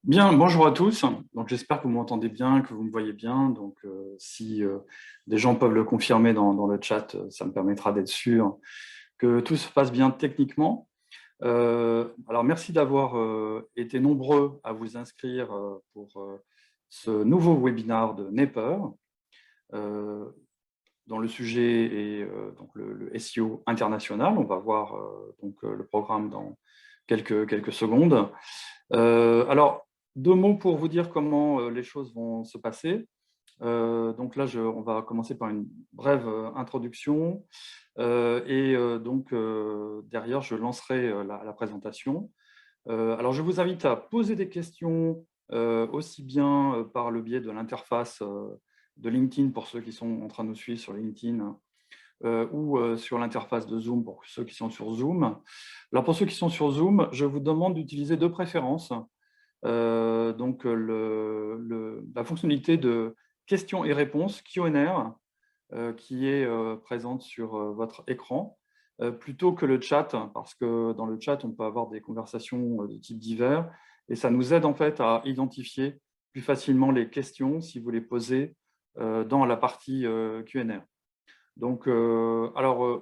Bien, bonjour à tous. Donc, j'espère que vous m'entendez bien, que vous me voyez bien. Donc, si des gens peuvent le confirmer dans le chat, ça me permettra d'être sûr que tout se passe bien techniquement. Alors, merci d'avoir été nombreux à vous inscrire pour ce nouveau webinaire de Naper, dont le sujet est donc le SEO international. On va voir le programme dans quelques secondes. Alors, deux mots pour vous dire comment les choses vont se passer. Donc là, on va commencer par une brève introduction derrière, je lancerai la présentation. Alors, je vous invite à poser des questions aussi bien par le biais de l'interface de LinkedIn pour ceux qui sont en train de nous suivre sur LinkedIn ou sur l'interface de Zoom pour ceux qui sont sur Zoom. Alors, pour ceux qui sont sur Zoom, je vous demande d'utiliser deux préférences. La fonctionnalité de questions et réponses, Q&A, qui est présente sur votre écran, plutôt que le chat, parce que dans le chat, on peut avoir des conversations de type divers, et ça nous aide en fait à identifier plus facilement les questions si vous les posez dans la partie Q&A. Donc, on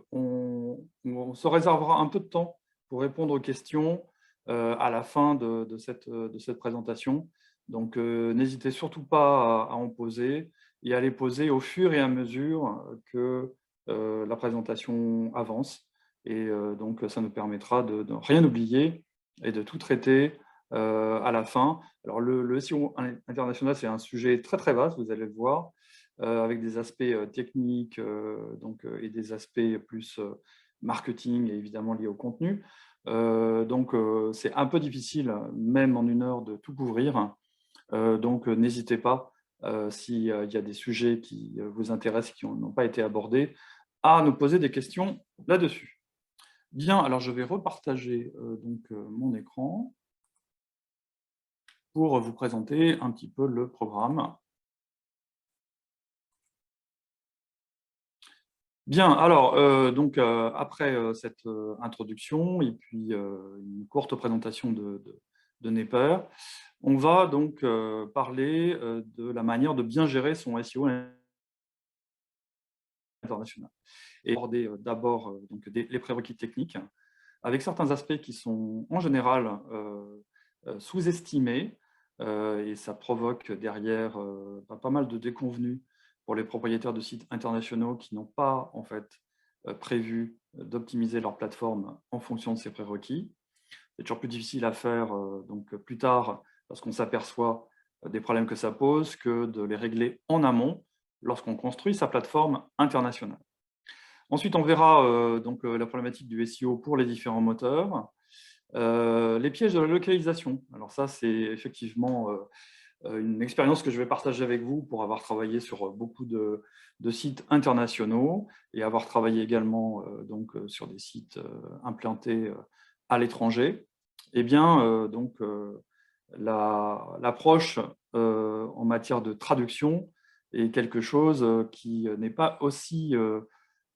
se réservera un peu de temps pour répondre aux questions à la fin de cette présentation. Donc, n'hésitez surtout pas à en poser et à les poser au fur et à mesure que la présentation avance. Et donc, ça nous permettra de rien oublier et de tout traiter à la fin. Alors, le SEO international, c'est un sujet très, très vaste, vous allez le voir, avec des aspects techniques et des aspects plus marketing et évidemment liés au contenu. C'est un peu difficile, même en une heure, de tout couvrir. N'hésitez pas, s'il y a des sujets qui vous intéressent, qui n'ont pas été abordés, à nous poser des questions là-dessus. Bien, alors je vais repartager mon écran pour vous présenter un petit peu le programme. Bien, alors, après cette introduction et puis une courte présentation de Naper, on va donc parler de la manière de bien gérer son SEO international. Et aborder d'abord les prérequis techniques, avec certains aspects qui sont en général sous-estimés, et ça provoque derrière pas mal de déconvenues pour les propriétaires de sites internationaux qui n'ont pas en fait prévu d'optimiser leur plateforme en fonction de ces prérequis. C'est toujours plus difficile à faire plus tard lorsqu'on s'aperçoit des problèmes que ça pose que de les régler en amont lorsqu'on construit sa plateforme internationale. Ensuite, on verra la problématique du SEO pour les différents moteurs. Les pièges de la localisation. Alors ça, c'est effectivement une expérience que je vais partager avec vous pour avoir travaillé sur beaucoup de sites internationaux et avoir travaillé également sur des sites implantés à l'étranger. Eh bien, l'approche en matière de traduction est quelque chose qui n'est pas aussi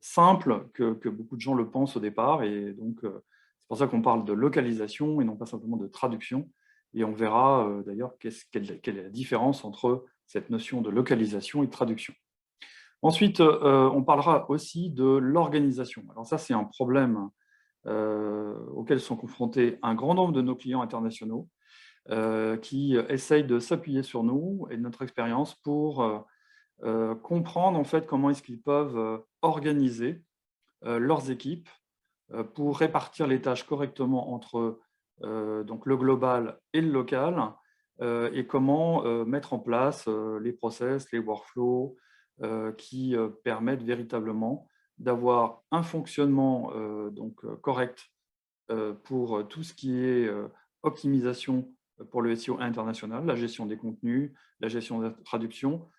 simple que beaucoup de gens le pensent au départ. Et donc, c'est pour ça qu'on parle de localisation et non pas simplement de traduction. Et on verra d'ailleurs quelle est la différence entre cette notion de localisation et de traduction. Ensuite, on parlera aussi de l'organisation. Alors ça, c'est un problème auquel sont confrontés un grand nombre de nos clients internationaux qui essayent de s'appuyer sur nous et notre expérience pour comprendre en fait comment est-ce qu'ils peuvent organiser leurs équipes pour répartir les tâches correctement entre le global et le local et comment mettre en place les process, les workflows qui permettent véritablement d'avoir un fonctionnement correct pour tout ce qui est optimisation pour le SEO international, la gestion des contenus, la gestion de la traduction,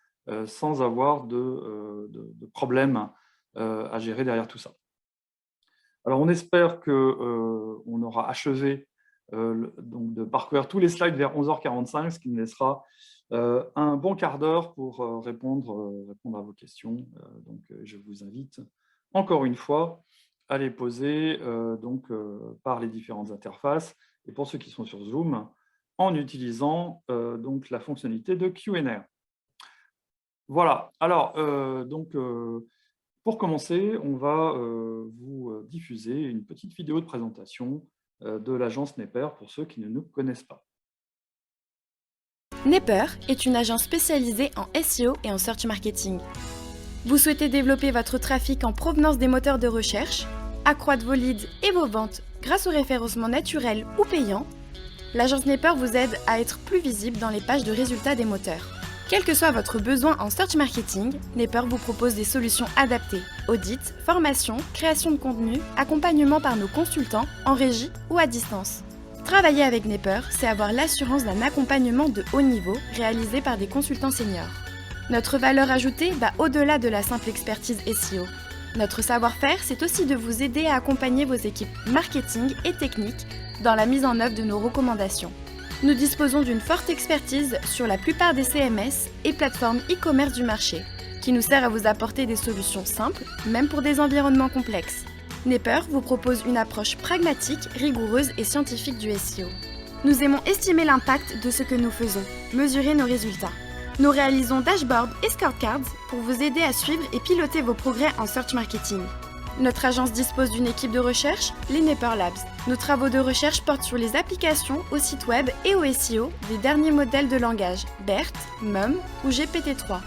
sans avoir de problème à gérer derrière tout ça. Alors, on espère qu'on aura achevé de parcourir tous les slides vers 11h45, ce qui nous laissera un bon quart d'heure pour répondre à vos questions. Je vous invite encore une fois à les poser par les différentes interfaces. Et pour ceux qui sont sur Zoom, en utilisant donc la fonctionnalité de Q&A. Voilà, alors pour commencer, on va vous diffuser une petite vidéo de présentation de l'agence Nepper pour ceux qui ne nous connaissent pas. Nepper est une agence spécialisée en SEO et en search marketing. Vous souhaitez développer votre trafic en provenance des moteurs de recherche, accroître vos leads et vos ventes grâce au référencement naturel ou payant? L'agence Nepper vous aide à être plus visible dans les pages de résultats des moteurs. Quel que soit votre besoin en search marketing, Nepper vous propose des solutions adaptées: audit, formation, création de contenu, accompagnement par nos consultants en régie ou à distance. Travailler avec Nepper, c'est avoir l'assurance d'un accompagnement de haut niveau réalisé par des consultants seniors. Notre valeur ajoutée va au-delà de la simple expertise SEO. Notre savoir-faire, c'est aussi de vous aider à accompagner vos équipes marketing et techniques dans la mise en œuvre de nos recommandations. Nous disposons d'une forte expertise sur la plupart des CMS et plateformes e-commerce du marché, qui nous sert à vous apporter des solutions simples, même pour des environnements complexes. Nepper vous propose une approche pragmatique, rigoureuse et scientifique du SEO. Nous aimons estimer l'impact de ce que nous faisons, mesurer nos résultats. Nous réalisons dashboards et scorecards pour vous aider à suivre et piloter vos progrès en search marketing. Notre agence dispose d'une équipe de recherche, les Nepper Labs. Nos travaux de recherche portent sur les applications, au site web et au SEO des derniers modèles de langage, BERT, MUM ou GPT-3.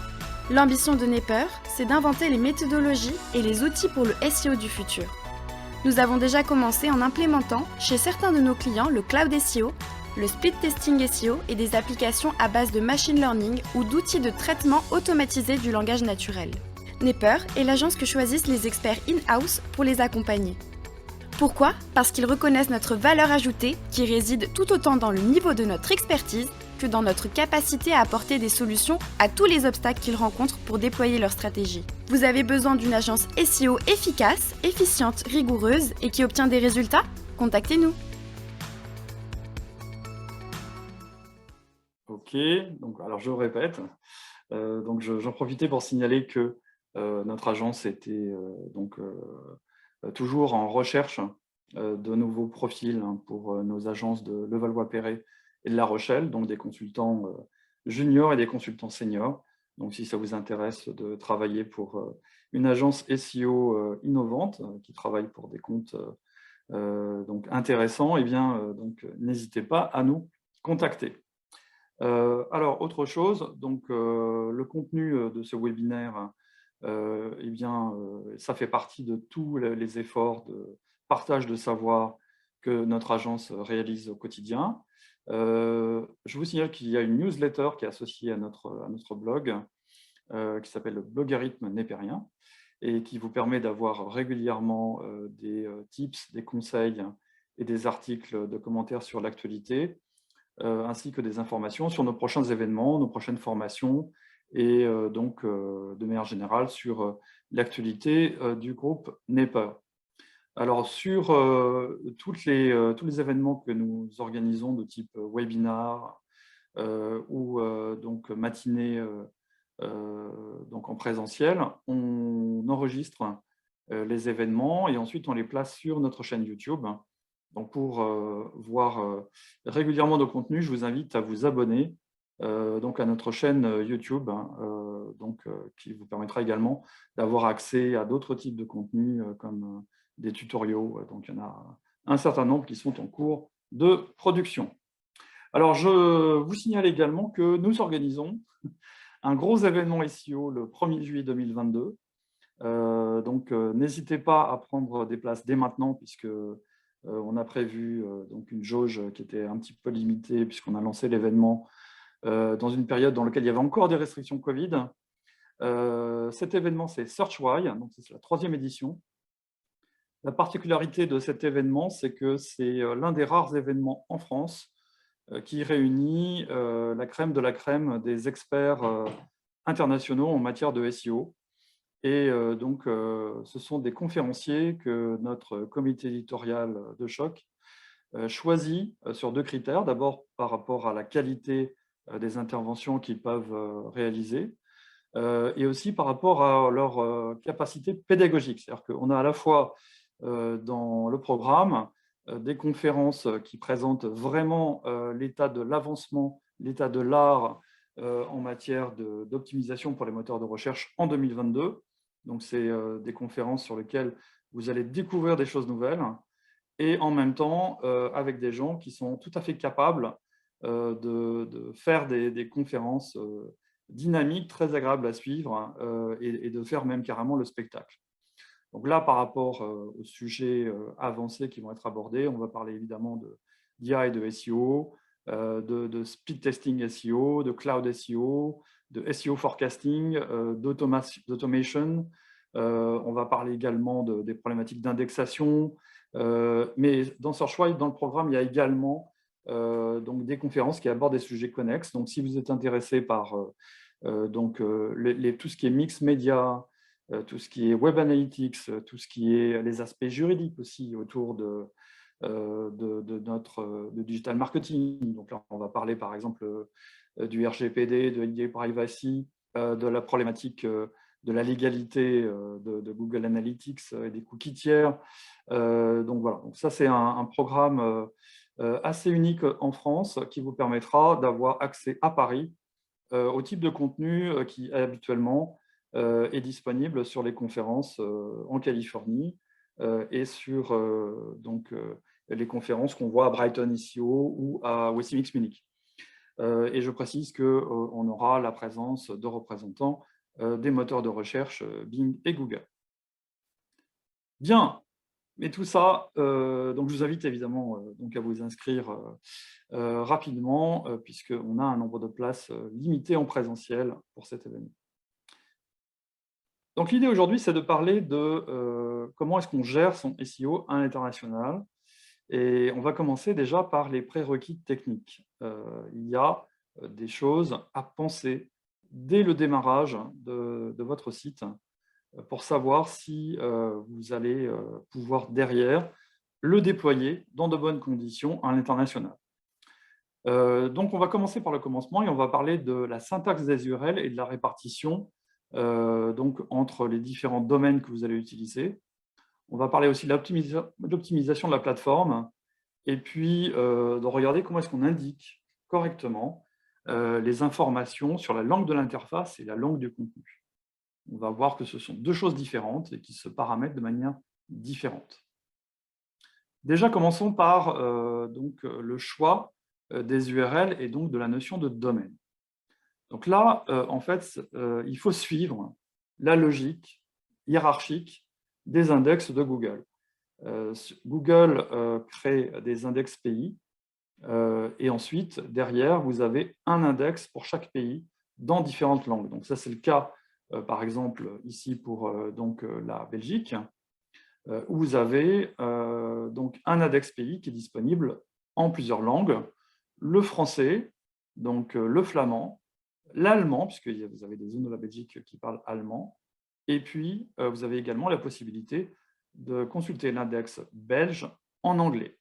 L'ambition de Nepper, c'est d'inventer les méthodologies et les outils pour le SEO du futur. Nous avons déjà commencé en implémentant chez certains de nos clients le cloud SEO, le speed testing SEO et des applications à base de machine learning ou d'outils de traitement automatisé du langage naturel. Nepper est l'agence que choisissent les experts in-house pour les accompagner. Pourquoi ? Parce qu'ils reconnaissent notre valeur ajoutée qui réside tout autant dans le niveau de notre expertise que dans notre capacité à apporter des solutions à tous les obstacles qu'ils rencontrent pour déployer leur stratégie. Vous avez besoin d'une agence SEO efficace, efficiente, rigoureuse et qui obtient des résultats ? Contactez-nous. Ok, donc alors je répète. J'en profitais pour signaler que notre agence était toujours en recherche de nouveaux profils pour nos agences de Levallois-Perret et de La Rochelle, donc des consultants juniors et des consultants seniors. Donc, si ça vous intéresse de travailler pour une agence SEO innovante qui travaille pour des comptes donc intéressants, eh bien, n'hésitez pas à nous contacter. Alors, autre chose, donc, le contenu de ce webinaire, eh bien, ça fait partie de tous les efforts de partage de savoir que notre agence réalise au quotidien. Je vous signale qu'il y a une newsletter qui est associée à notre blog, qui s'appelle le Blogarithme Nepperien, et qui vous permet d'avoir régulièrement des tips, des conseils et des articles de commentaires sur l'actualité, ainsi que des informations sur nos prochains événements, nos prochaines formations, et de manière générale sur l'actualité du groupe Nepper. Alors, sur tous les événements que nous organisons de type webinar ou donc matinée donc en présentiel, on enregistre les événements et ensuite on les place sur notre chaîne YouTube. Donc, pour voir régulièrement nos contenus, je vous invite à vous abonner donc à notre chaîne YouTube, qui vous permettra également d'avoir accès à d'autres types de contenus comme des tutoriaux. Donc, il y en a un certain nombre qui sont en cours de production. Alors, je vous signale également que nous organisons un gros événement SEO le 1er juillet 2022. N'hésitez pas à prendre des places dès maintenant, puisque on a prévu donc une jauge qui était un petit peu limitée, puisqu'on a lancé l'événement dans une période dans laquelle il y avait encore des restrictions Covid. Cet événement, c'est SearchWhy, donc c'est la 3e édition. La particularité de cet événement, c'est que c'est l'un des rares événements en France qui réunit la crème de la crème des experts internationaux en matière de SEO. Et ce sont des conférenciers que notre comité éditorial de choc choisit sur 2 critères. D'abord, par rapport à la qualité des interventions qu'ils peuvent réaliser, et aussi par rapport à leur capacité pédagogique. C'est-à-dire qu'on a à la fois dans le programme des conférences qui présentent vraiment l'état de l'avancement, l'état de l'art en matière d'optimisation pour les moteurs de recherche en 2022. Donc, c'est des conférences sur lesquelles vous allez découvrir des choses nouvelles et en même temps avec des gens qui sont tout à fait capables de faire des conférences dynamiques, très agréables à suivre et de faire même carrément le spectacle. Donc là, par rapport aux sujets avancés qui vont être abordés, on va parler évidemment d'IA et de SEO, de speed testing SEO, de cloud SEO, de SEO forecasting, d'automation. On va parler également des problématiques d'indexation. Mais dans Searchwise, dans le programme, il y a également donc des conférences qui abordent des sujets connexes. Donc, si vous êtes intéressé par tout ce qui est mix média, tout ce qui est web analytics, tout ce qui est les aspects juridiques aussi autour de notre digital marketing. Donc là, on va parler par exemple du RGPD, de l'IDA privacy, de la problématique de la légalité de Google Analytics et des cookies tiers. Donc voilà, donc ça c'est un programme assez unique en France qui vous permettra d'avoir accès à Paris au type de contenu qui habituellement est disponible sur les conférences en Californie et sur les conférences qu'on voit à Brighton SEO ou à WCMX Munich. Et je précise qu'on aura la présence de représentants des moteurs de recherche Bing et Google. Bien, mais tout ça, donc je vous invite évidemment donc à vous inscrire rapidement, puisqu'on a un nombre de places limité en présentiel pour cet événement. Donc l'idée aujourd'hui, c'est de parler de comment est-ce qu'on gère son SEO à l'international. Et on va commencer déjà par les prérequis techniques. Il y a des choses à penser dès le démarrage de votre site pour savoir si vous allez pouvoir derrière le déployer dans de bonnes conditions à l'international. Donc, on va commencer par le commencement et on va parler de la syntaxe des URL et de la répartition donc, entre les différents domaines que vous allez utiliser. On va parler aussi de l'optimisation de la plateforme et puis de regarder comment est-ce qu'on indique correctement les informations sur la langue de l'interface et la langue du contenu. On va voir que ce sont deux choses différentes et qui se paramètrent de manière différente. Déjà, commençons par le choix des URL et donc de la notion de domaine. Donc là, en fait, il faut suivre la logique hiérarchique des index de Google. Google crée des index pays et ensuite, derrière, vous avez un index pour chaque pays dans différentes langues. Donc ça, c'est le cas, par exemple, ici pour la Belgique, où vous avez donc un index pays qui est disponible en plusieurs langues, le français, donc le flamand, l'allemand, puisque vous avez des zones de la Belgique qui parlent allemand, et puis vous avez également la possibilité de consulter l'index belge en anglais.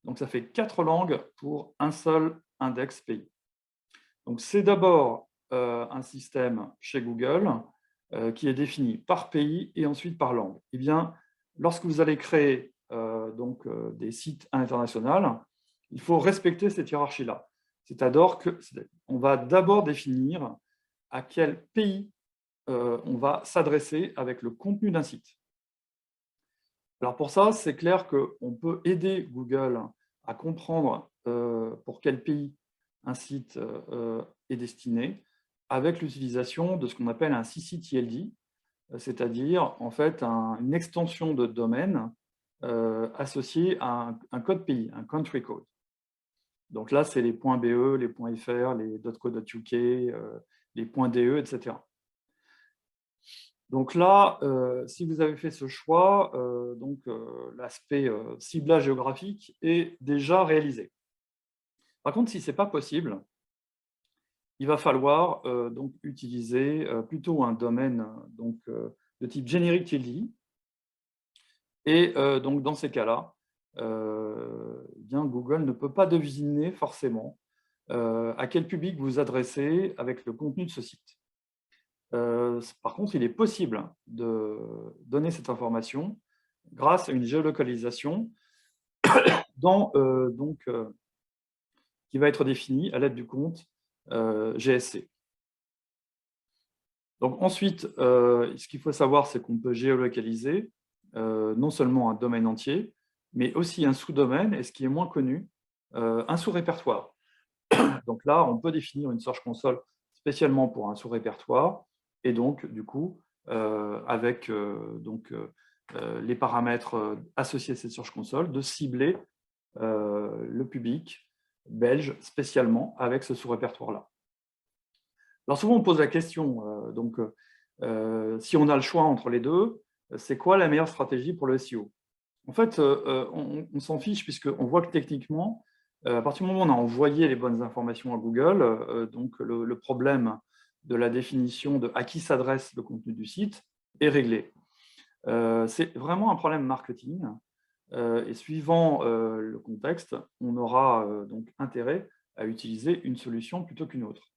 Donc ça fait 4 langues pour un seul index pays. Donc c'est d'abord un système chez Google qui est défini par pays et ensuite par langue. Eh bien, lorsque vous allez créer des sites à l'international, il faut respecter cette hiérarchie-là. C'est-à-dire qu'on va d'abord définir à quel pays on va s'adresser avec le contenu d'un site. Alors pour ça, c'est clair qu'on peut aider Google à comprendre pour quel pays un site est destiné avec l'utilisation de ce qu'on appelle un ccTLD, c'est-à-dire en fait une extension de domaine associée à un code pays, un country code. Donc là, c'est les .be, les .fr, les .co.uk, les .de, etc. Donc là, si vous avez fait ce choix, l'aspect ciblage géographique est déjà réalisé. Par contre, si ce n'est pas possible, il va falloir utiliser plutôt un domaine de type generic TLD. Et donc, dans ces cas-là, Google ne peut pas deviner forcément à quel public vous vous adressez avec le contenu de ce site. Par contre, il est possible de donner cette information grâce à une géolocalisation qui va être défini à l'aide du compte GSC. Donc ensuite, ce qu'il faut savoir, c'est qu'on peut géolocaliser non seulement un domaine entier, mais aussi un sous-domaine, et ce qui est moins connu, un sous-répertoire. Donc là, on peut définir une Search Console spécialement pour un sous-répertoire, et donc, du coup, avec les paramètres associés à cette Search Console, de cibler le public belge spécialement avec ce sous-répertoire-là. Alors souvent, on pose la question, si on a le choix entre les deux, c'est quoi la meilleure stratégie pour le SEO? En fait, on s'en fiche puisqu'on voit que techniquement, à partir du moment où on a envoyé les bonnes informations à Google, donc le problème de la définition de à qui s'adresse le contenu du site est réglé. C'est vraiment un problème marketing et suivant le contexte, on aura donc intérêt à utiliser une solution plutôt qu'une autre.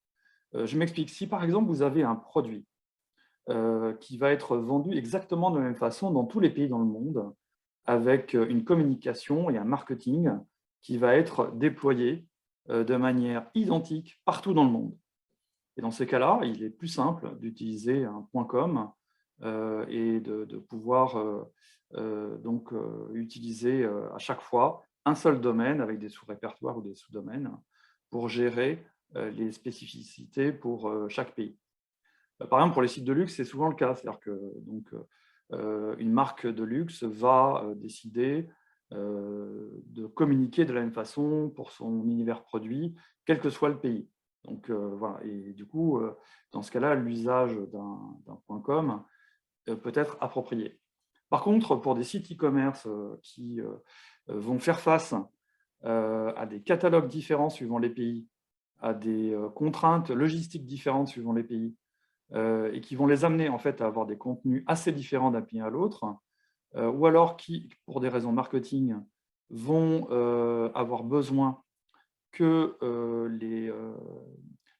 Je m'explique. Si par exemple vous avez un produit qui va être vendu exactement de la même façon dans tous les pays dans le monde, avec une communication et un marketing qui va être déployé de manière identique partout dans le monde. Et dans ces cas-là, il est plus simple d'utiliser un .com et de pouvoir utiliser à chaque fois un seul domaine avec des sous-répertoires ou des sous-domaines pour gérer les spécificités pour chaque pays. Par exemple, pour les sites de luxe, c'est souvent le cas. C'est-à-dire que une marque de luxe va décider de communiquer de la même façon pour son univers produit, quel que soit le pays. Donc voilà. Et du coup, dans ce cas-là, l'usage d'un .com peut être approprié. Par contre, pour des sites e-commerce qui vont faire face à des catalogues différents suivant les pays, à des contraintes logistiques différentes suivant les pays, et qui vont les amener en fait à avoir des contenus assez différents d'un pays à l'autre, ou alors qui, pour des raisons marketing, vont avoir besoin que les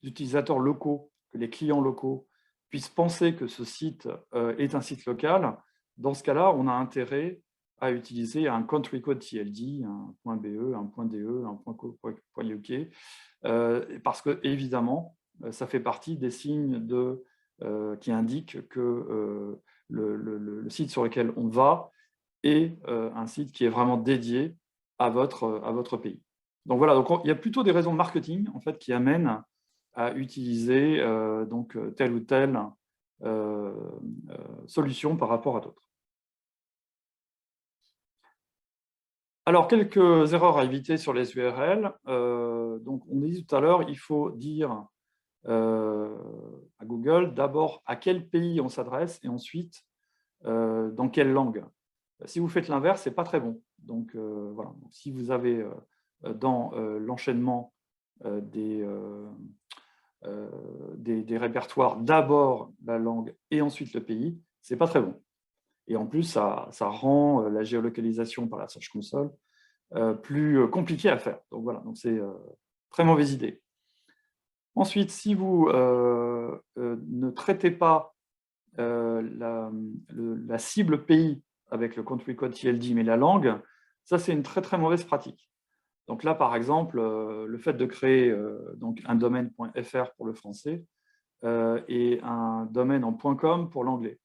utilisateurs locaux, que les clients locaux puissent penser que ce site est un site local. Dans ce cas-là, on a intérêt à utiliser un country code TLD, un .be, un .de, un .uk, parce que évidemment, ça fait partie des signes qui indiquent que le site sur lequel on va est un site qui est vraiment dédié à votre pays. Donc voilà, donc il y a plutôt des raisons marketing en fait, qui amènent à utiliser telle ou telle solution par rapport à d'autres. Alors, quelques erreurs à éviter sur les URL. Donc, on a dit tout à l'heure, il faut dire à Google d'abord à quel pays on s'adresse et ensuite dans quelle langue. Si vous faites l'inverse, ce n'est pas très bon. Donc, voilà. Donc, si vous avez dans l'enchaînement des répertoires d'abord la langue et ensuite le pays, ce n'est pas très bon. Et en plus, ça rend la géolocalisation par la Search Console plus compliquée à faire. Donc voilà, donc c'est très mauvaise idée. Ensuite, si vous ne traitez pas la cible pays avec le country code TLD, mais la langue, ça c'est une très très mauvaise pratique. Donc là, par exemple, le fait de créer donc un domaine .fr pour le français et un domaine en .com pour l'anglais.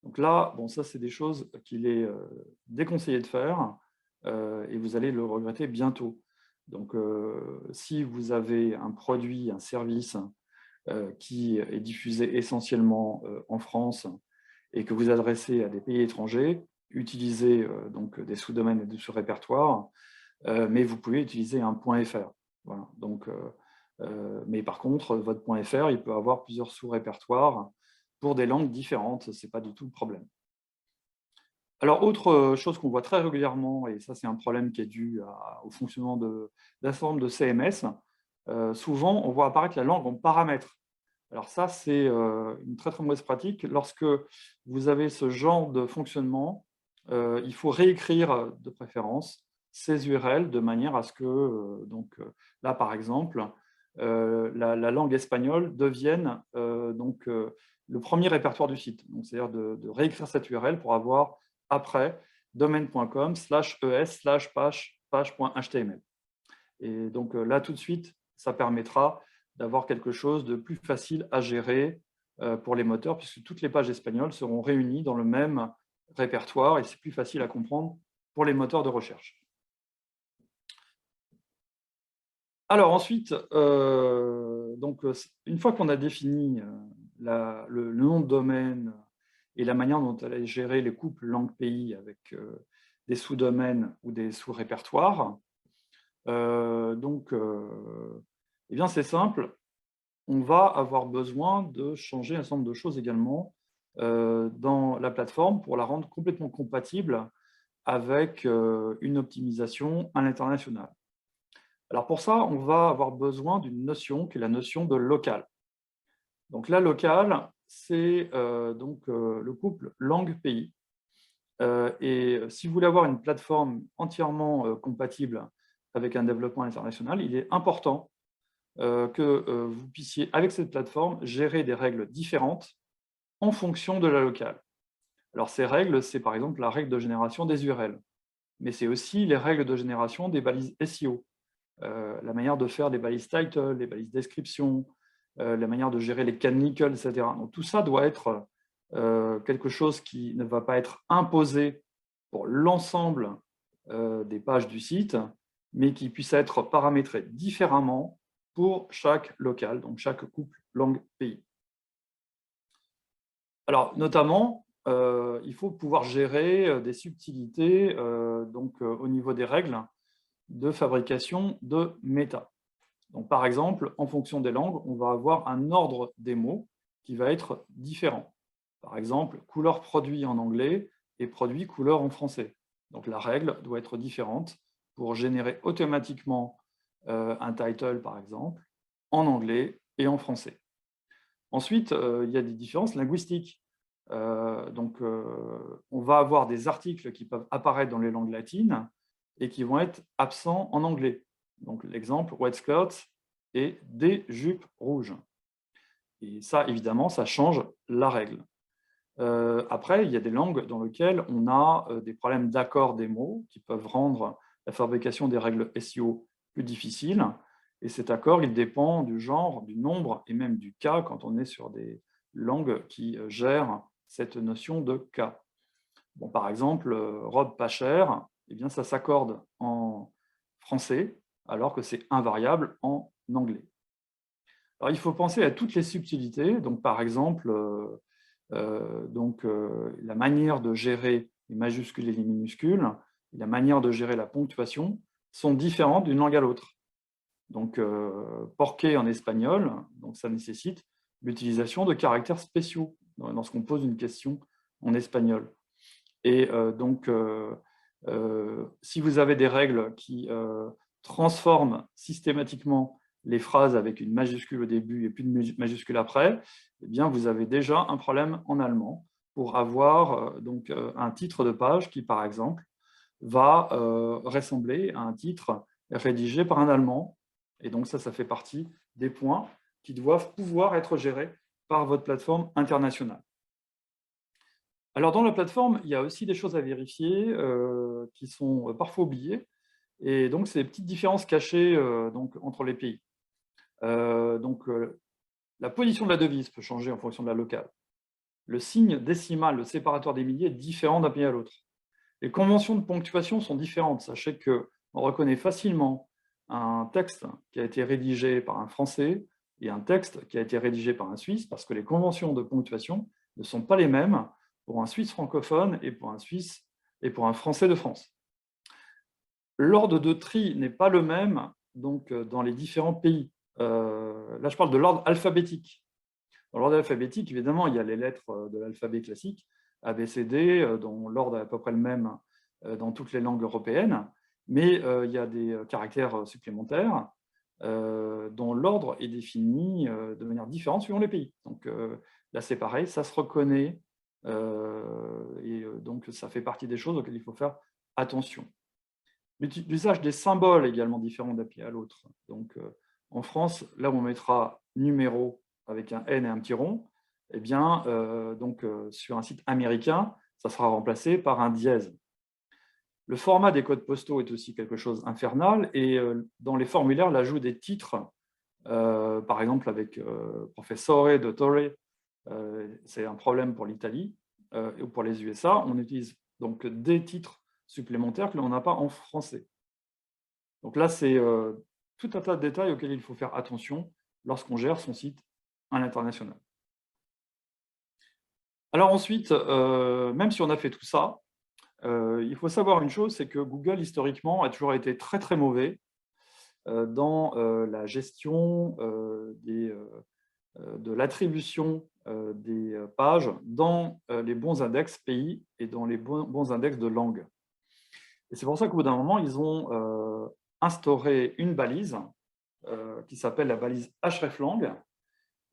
Donc là, bon, ça, c'est des choses qu'il est déconseillé de faire et vous allez le regretter bientôt. Donc, si vous avez un produit, un service qui est diffusé essentiellement en France et que vous adressez à des pays étrangers, utilisez donc des sous-domaines et des sous-répertoires, mais vous pouvez utiliser un .fr. Voilà. Donc, mais par contre, votre .fr, il peut avoir plusieurs sous-répertoires pour des langues différentes, ce n'est pas du tout le problème. Alors, autre chose qu'on voit très régulièrement, et ça c'est un problème qui est dû au fonctionnement d'un certain nombre de CMS, souvent on voit apparaître la langue en paramètres. Alors ça, c'est une très très mauvaise pratique. Lorsque vous avez ce genre de fonctionnement, il faut réécrire de préférence ces URL de manière à ce que, là par exemple, la langue espagnole devienne le premier répertoire du site. C'est-à-dire de réécrire cette URL pour avoir après domaine.com/es/page page.html. Et donc là, tout de suite, ça permettra d'avoir quelque chose de plus facile à gérer pour les moteurs, puisque toutes les pages espagnoles seront réunies dans le même répertoire et c'est plus facile à comprendre pour les moteurs de recherche. Alors ensuite, une fois qu'on a défini le nom de domaine et la manière dont elle allait gérer les couples langue-pays avec des sous-domaines ou des sous-répertoires, eh bien c'est simple, on va avoir besoin de changer un certain nombre de choses également dans la plateforme pour la rendre complètement compatible avec une optimisation à l'international. Alors pour ça, on va avoir besoin d'une notion qui est la notion de local. Donc la locale, c'est le couple langue-pays. Et si vous voulez avoir une plateforme entièrement compatible avec un développement international, il est important que vous puissiez, avec cette plateforme, gérer des règles différentes en fonction de la locale. Alors ces règles, c'est par exemple la règle de génération des URL, mais c'est aussi les règles de génération des balises SEO, la manière de faire des balises title, les balises description, la manière de gérer les canonicals, etc. Donc tout ça doit être quelque chose qui ne va pas être imposé pour l'ensemble des pages du site, mais qui puisse être paramétré différemment pour chaque local, donc chaque couple langue-pays. Alors, notamment, il faut pouvoir gérer des subtilités au niveau des règles de fabrication de méta. Donc, par exemple, en fonction des langues, on va avoir un ordre des mots qui va être différent. Par exemple, couleur produit en anglais et produit couleur en français. Donc, la règle doit être différente pour générer automatiquement un title, par exemple, en anglais et en français. Ensuite, il y a des différences linguistiques. On va avoir des articles qui peuvent apparaître dans les langues latines et qui vont être absents en anglais. Donc l'exemple, white skirts et des jupes rouges. Et ça, évidemment, ça change la règle. Après, il y a des langues dans lesquelles on a des problèmes d'accord des mots qui peuvent rendre la fabrication des règles SEO plus difficile. Et cet accord, il dépend du genre, du nombre et même du cas quand on est sur des langues qui gèrent cette notion de cas. Bon, par exemple, robe pas chère, eh bien, ça s'accorde en français alors que c'est invariable en anglais. Alors, il faut penser à toutes les subtilités. Donc, par exemple, la manière de gérer les majuscules et les minuscules, et la manière de gérer la ponctuation sont différentes d'une langue à l'autre. Donc, porqué en espagnol, donc ça nécessite l'utilisation de caractères spéciaux lorsqu'on pose une question en espagnol. Et si vous avez des règles qui transforment systématiquement les phrases avec une majuscule au début et plus de majuscule après, eh bien, vous avez déjà un problème en allemand pour avoir un titre de page qui, par exemple, va ressembler à un titre rédigé par un Allemand. Et donc ça fait partie des points qui doivent pouvoir être gérés par votre plateforme internationale. Alors dans la plateforme, il y a aussi des choses à vérifier qui sont parfois oubliées. Et donc c'est des petites différences cachées entre les pays. La position de la devise peut changer en fonction de la locale. Le signe décimal, le séparateur des milliers, est différent d'un pays à l'autre. Les conventions de ponctuation sont différentes. Sachez qu'on reconnaît facilement un texte qui a été rédigé par un Français et un texte qui a été rédigé par un Suisse, parce que les conventions de ponctuation ne sont pas les mêmes pour un Suisse francophone et pour un Suisse et pour un Français de France. L'ordre de tri n'est pas le même dans les différents pays. Là, je parle de l'ordre alphabétique. Dans l'ordre alphabétique, évidemment, il y a les lettres de l'alphabet classique, A, B, C, D, dont l'ordre est à peu près le même dans toutes les langues européennes, mais il y a des caractères supplémentaires dont l'ordre est défini de manière différente suivant les pays. Donc là, c'est pareil, ça se reconnaît, donc ça fait partie des choses auxquelles il faut faire attention. L'usage des symboles est également différent d'un pays à l'autre. Donc en France, là où on mettra numéro avec un N et un petit rond, eh bien, sur un site américain, ça sera remplacé par un dièse. Le format des codes postaux est aussi quelque chose d'infernal, et dans les formulaires, l'ajout des titres, par exemple avec Professore, Dottore, c'est un problème pour l'Italie ou pour les USA. On utilise donc des titres supplémentaires que l'on n'a pas en français. Donc là, c'est tout un tas de détails auxquels il faut faire attention lorsqu'on gère son site à l'international. Alors ensuite, même si on a fait tout ça, il faut savoir une chose, c'est que Google, historiquement, a toujours été très, très mauvais dans la gestion de l'attribution des pages dans les bons index pays et dans les bons index de langue. Et c'est pour ça qu'au bout d'un moment, ils ont instauré une balise qui s'appelle la balise hreflang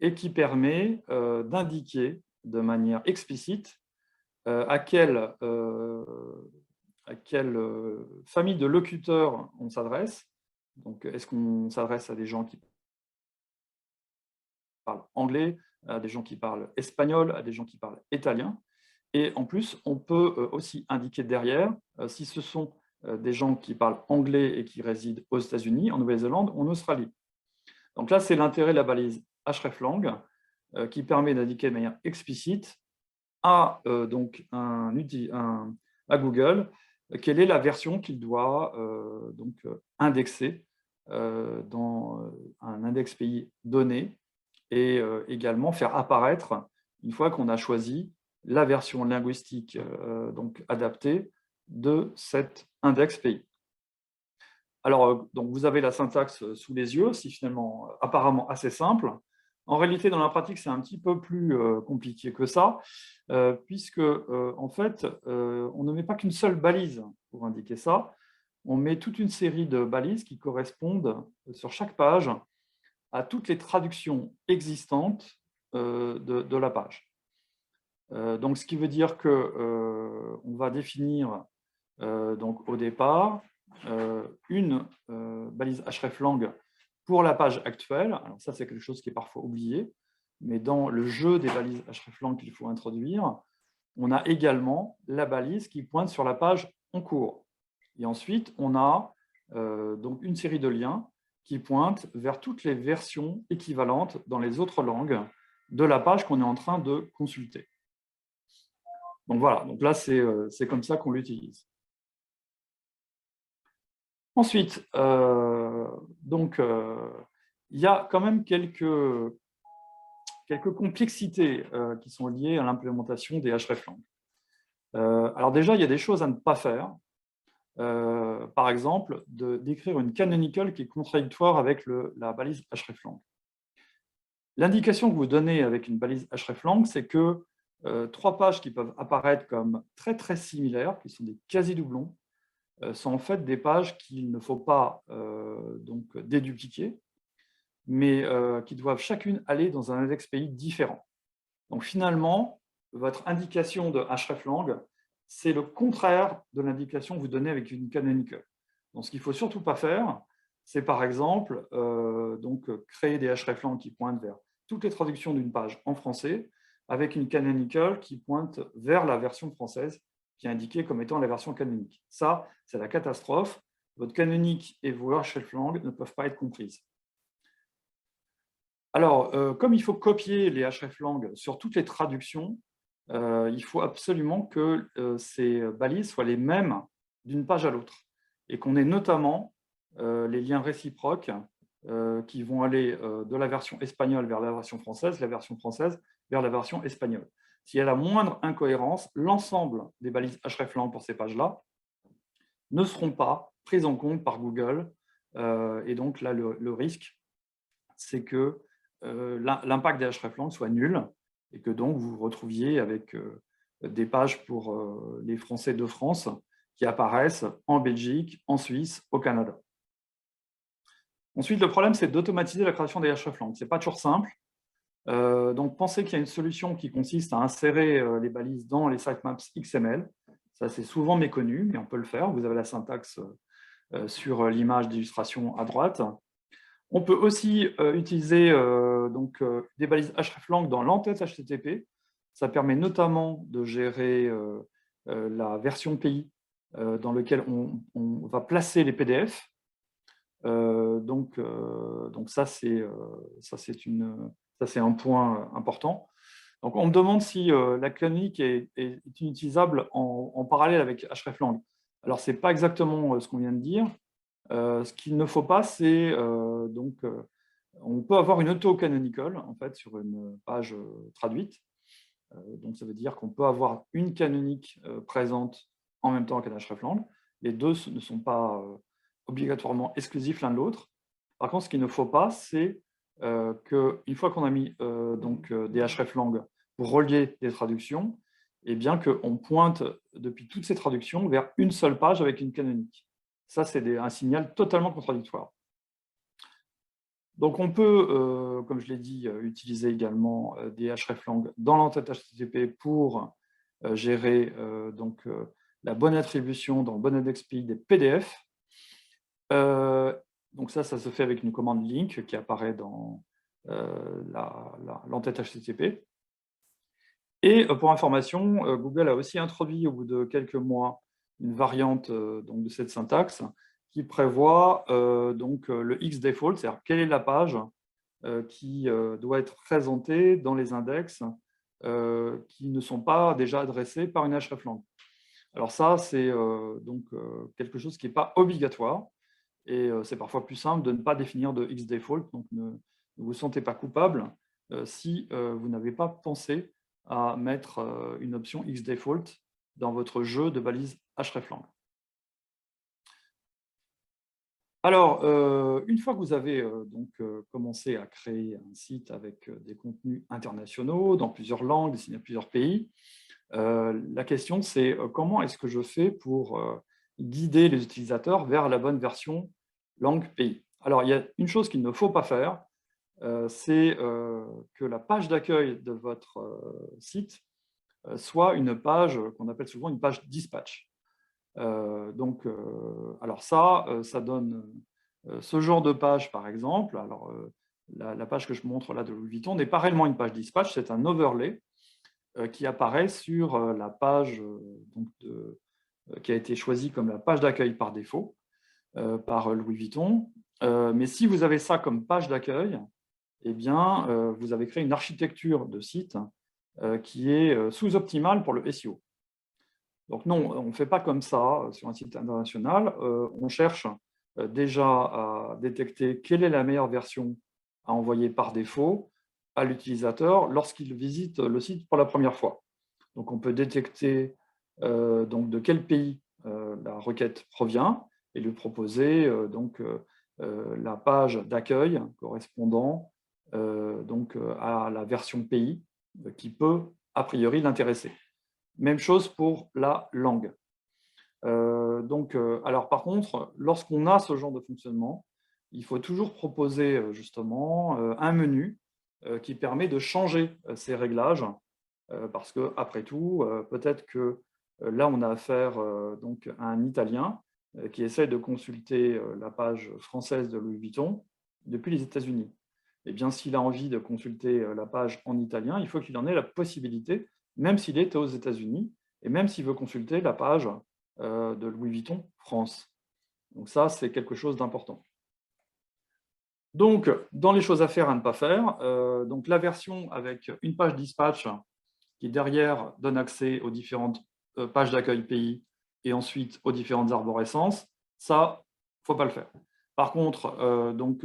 et qui permet d'indiquer de manière explicite à quelle famille de locuteurs on s'adresse. Donc, est-ce qu'on s'adresse à des gens qui parlent anglais, à des gens qui parlent espagnol, à des gens qui parlent italien. Et en plus, on peut aussi indiquer derrière, si ce sont des gens qui parlent anglais et qui résident aux États-Unis, en Nouvelle-Zélande ou en Australie. Donc là, c'est l'intérêt de la balise hreflang qui permet d'indiquer de manière explicite à Google quelle est la version qu'il doit indexer dans un index pays donné, et également faire apparaître, une fois qu'on a choisi la version linguistique adaptée de cet index pays. Alors, donc vous avez la syntaxe sous les yeux, c'est finalement apparemment assez simple. En réalité, dans la pratique, c'est un petit peu plus compliqué que ça, puisque en fait, on ne met pas qu'une seule balise pour indiquer ça. On met toute une série de balises qui correspondent sur chaque page à toutes les traductions existantes de la page. Donc, ce qui veut dire qu'on va définir donc, au départ une balise hreflang pour la page actuelle. Alors ça, c'est quelque chose qui est parfois oublié, mais dans le jeu des balises hreflang qu'il faut introduire, on a également la balise qui pointe sur la page en cours. Et ensuite, on a donc une série de liens qui pointent vers toutes les versions équivalentes dans les autres langues de la page qu'on est en train de consulter. Donc voilà, donc là, c'est comme ça qu'on l'utilise. Ensuite, il y a quand même quelques complexités qui sont liées à l'implémentation des hreflang. Alors déjà, il y a des choses à ne pas faire. Par exemple, d'écrire une canonical qui est contradictoire avec la balise hreflang. L'indication que vous donnez avec une balise hreflang, c'est que 3 pages qui peuvent apparaître comme très très similaires, qui sont des quasi-doublons, sont en fait des pages qu'il ne faut pas dédupliquer, mais qui doivent chacune aller dans un index pays différent. Donc finalement, votre indication de hreflang, c'est le contraire de l'indication que vous donnez avec une canonical. Donc ce qu'il ne faut surtout pas faire, c'est par exemple créer des hreflang qui pointent vers toutes les traductions d'une page en français, avec une canonical qui pointe vers la version française, qui est indiquée comme étant la version canonique. Ça, c'est la catastrophe. Votre canonique et vos hreflang ne peuvent pas être comprises. Alors, comme il faut copier les hreflang sur toutes les traductions, il faut absolument que ces balises soient les mêmes d'une page à l'autre, et qu'on ait notamment les liens réciproques qui vont aller de la version espagnole vers la version française vers la version espagnole. S'il y a la moindre incohérence, l'ensemble des balises hreflang pour ces pages-là ne seront pas prises en compte par Google. Et donc là, le risque, c'est que l'impact des hreflang soit nul, et que donc vous vous retrouviez avec des pages pour les Français de France qui apparaissent en Belgique, en Suisse, au Canada. Ensuite, le problème, c'est d'automatiser la création des hreflang. Ce n'est pas toujours simple. Donc, pensez qu'il y a une solution qui consiste à insérer les balises dans les sitemaps XML. Ça, c'est souvent méconnu, mais on peut le faire. Vous avez la syntaxe sur l'image d'illustration à droite. On peut aussi utiliser des balises hreflang dans l'entête HTTP. Ça permet notamment de gérer la version pays dans lequel on va placer les PDF. Donc ça, c'est un point important. Donc, on me demande si la canonique est utilisable en parallèle avec hreflang. Alors, ce n'est pas exactement ce qu'on vient de dire. Ce qu'il ne faut pas, c'est on peut avoir une auto-canonical en fait, sur une page traduite. Donc, ça veut dire qu'on peut avoir une canonique présente en même temps qu'un hreflang. Les deux ne sont pas obligatoirement exclusifs l'un de l'autre. Par contre, ce qu'il ne faut pas, c'est qu'une fois qu'on a mis des hreflang pour relier des traductions, eh bien qu'on pointe depuis toutes ces traductions vers une seule page avec une canonique. Ça, c'est un signal totalement contradictoire. Donc, on peut, comme je l'ai dit, utiliser également des hreflang dans l'entête HTTP pour gérer la bonne attribution dans le bon index pays des PDF. Donc ça se fait avec une commande link qui apparaît dans l'entête HTTP. Et pour information, Google a aussi introduit au bout de quelques mois une variante de cette syntaxe qui prévoit le xdefault, c'est-à-dire quelle est la page qui doit être présentée dans les index qui ne sont pas déjà adressés par une hreflang. Alors ça, c'est quelque chose qui n'est pas obligatoire, et c'est parfois plus simple de ne pas définir de xdefault, donc ne vous sentez pas coupable si vous n'avez pas pensé à mettre une option xdefault dans votre jeu de balises hreflang. Alors, une fois que vous avez commencé à créer un site avec des contenus internationaux dans plusieurs langues, destinés à plusieurs pays, la question c'est comment est-ce que je fais pour guider les utilisateurs vers la bonne version langue pays. Alors, il y a une chose qu'il ne faut pas faire, c'est que la page d'accueil de votre site soit une page qu'on appelle souvent une page dispatch. Alors ça donne ce genre de page, par exemple. Alors, la page que je montre là de Louis Vuitton n'est pas réellement une page dispatch, c'est un overlay qui apparaît sur la page qui a été choisie comme la page d'accueil par défaut par Louis Vuitton. Mais si vous avez ça comme page d'accueil, eh bien, vous avez créé une architecture de site qui est sous-optimale pour le SEO. Donc non, on ne fait pas comme ça sur un site international. On cherche déjà à détecter quelle est la meilleure version à envoyer par défaut à l'utilisateur lorsqu'il visite le site pour la première fois. Donc on peut détecter de quel pays la requête provient et lui proposer la page d'accueil correspondant à la version pays qui peut a priori l'intéresser. Même chose pour la langue. Alors par contre, lorsqu'on a ce genre de fonctionnement, il faut toujours proposer justement un menu qui permet de changer ces réglages, parce que après tout, peut-être que là on a affaire à un Italien qui essaie de consulter la page française de Louis Vuitton depuis les États-Unis. Eh bien, s'il a envie de consulter la page en italien, il faut qu'il en ait la possibilité, même s'il est aux États-Unis, et même s'il veut consulter la page de Louis Vuitton France. Donc ça, c'est quelque chose d'important. Donc, dans les choses à faire, à ne pas faire, donc la version avec une page dispatch qui derrière donne accès aux différentes pages d'accueil pays et ensuite aux différentes arborescences, ça, il ne faut pas le faire. Par contre,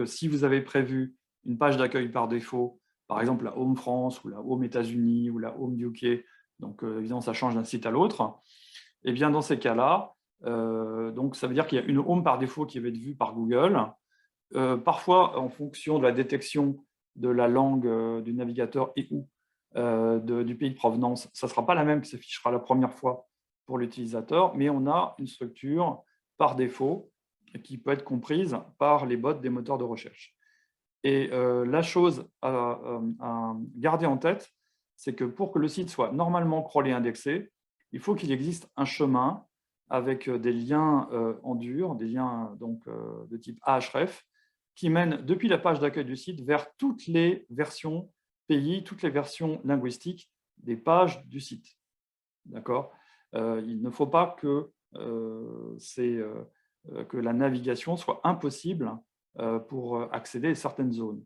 si vous avez prévu une page d'accueil par défaut, par exemple la Home France ou la Home États-Unis ou la Home UK, donc évidemment ça change d'un site à l'autre, et bien dans ces cas-là, ça veut dire qu'il y a une Home par défaut qui va être vue par Google. Parfois, en fonction de la détection de la langue du navigateur et ou du pays de provenance, ça ne sera pas la même qui s'affichera la première fois pour l'utilisateur, mais on a une structure par défaut qui peut être comprise par les bots des moteurs de recherche. Et la chose à garder en tête, c'est que pour que le site soit normalement crawlé et indexé, il faut qu'il existe un chemin avec des liens en dur, des liens de type Ahref, qui mènent depuis la page d'accueil du site vers toutes les versions pays, toutes les versions linguistiques des pages du site. D'accord ? Il ne faut pas que c'est que la navigation soit impossible pour accéder à certaines zones.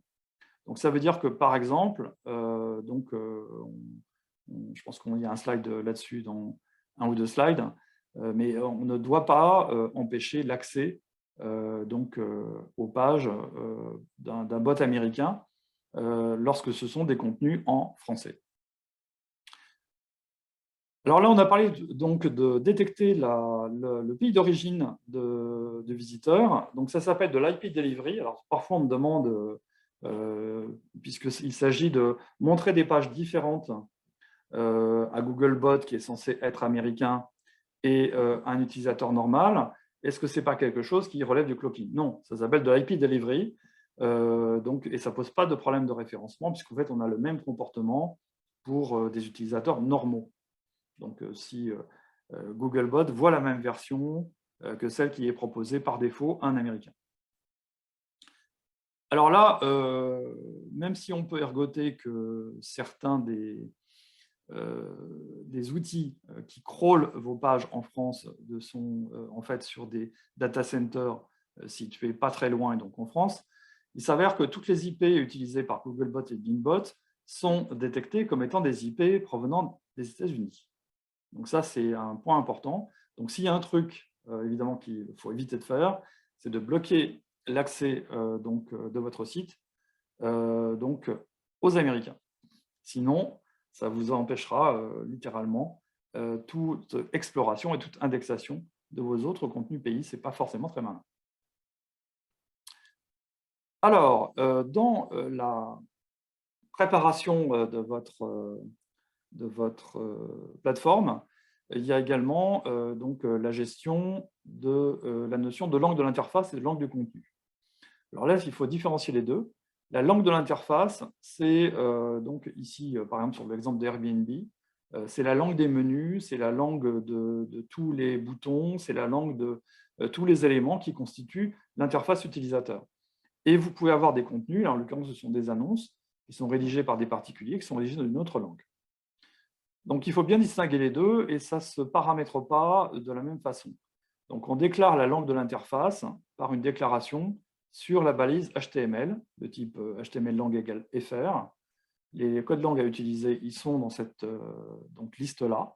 Donc ça veut dire que, par exemple, je pense qu'il y a un slide là-dessus dans un ou deux slides, mais on ne doit pas empêcher l'accès aux pages d'un bot américain lorsque ce sont des contenus en français. Alors là, on a parlé donc de détecter le pays d'origine de visiteurs. Donc ça s'appelle de l'IP delivery. Alors parfois, on me demande, puisqu'il s'agit de montrer des pages différentes à Googlebot, qui est censé être américain, et un utilisateur normal, est-ce que ce n'est pas quelque chose qui relève du cloaking? Non, ça s'appelle de l'IP delivery, et ça ne pose pas de problème de référencement, puisqu'en fait, on a le même comportement pour des utilisateurs normaux. Donc, si Googlebot voit la même version que celle qui est proposée par défaut à un Américain. Alors là, même si on peut ergoter que certains des outils qui crawlent vos pages en France sont en fait sur des data centers situés pas très loin et donc en France, il s'avère que toutes les IP utilisées par Googlebot et Bingbot sont détectées comme étant des IP provenant des États-Unis. Donc ça, c'est un point important. Donc s'il y a un truc, évidemment, qu'il faut éviter de faire, c'est de bloquer l'accès de votre site aux Américains. Sinon, ça vous empêchera littéralement toute exploration et toute indexation de vos autres contenus pays. Ce n'est pas forcément très malin. Alors, dans la préparation de votre plateforme, il y a également la gestion de la notion de langue de l'interface et de langue du contenu. Alors là, il faut différencier les deux. La langue de l'interface, c'est donc ici, par exemple, sur l'exemple d'Airbnb, c'est la langue des menus, c'est la langue de tous les boutons, c'est la langue de tous les éléments qui constituent l'interface utilisateur. Et vous pouvez avoir des contenus, là, en l'occurrence, ce sont des annonces qui sont rédigées par des particuliers, qui sont rédigées dans une autre langue. Donc, il faut bien distinguer les deux et ça ne se paramètre pas de la même façon. Donc, on déclare la langue de l'interface par une déclaration sur la balise HTML, de type HTML langue égale FR. Les codes langue à utiliser, ils sont dans cette liste-là.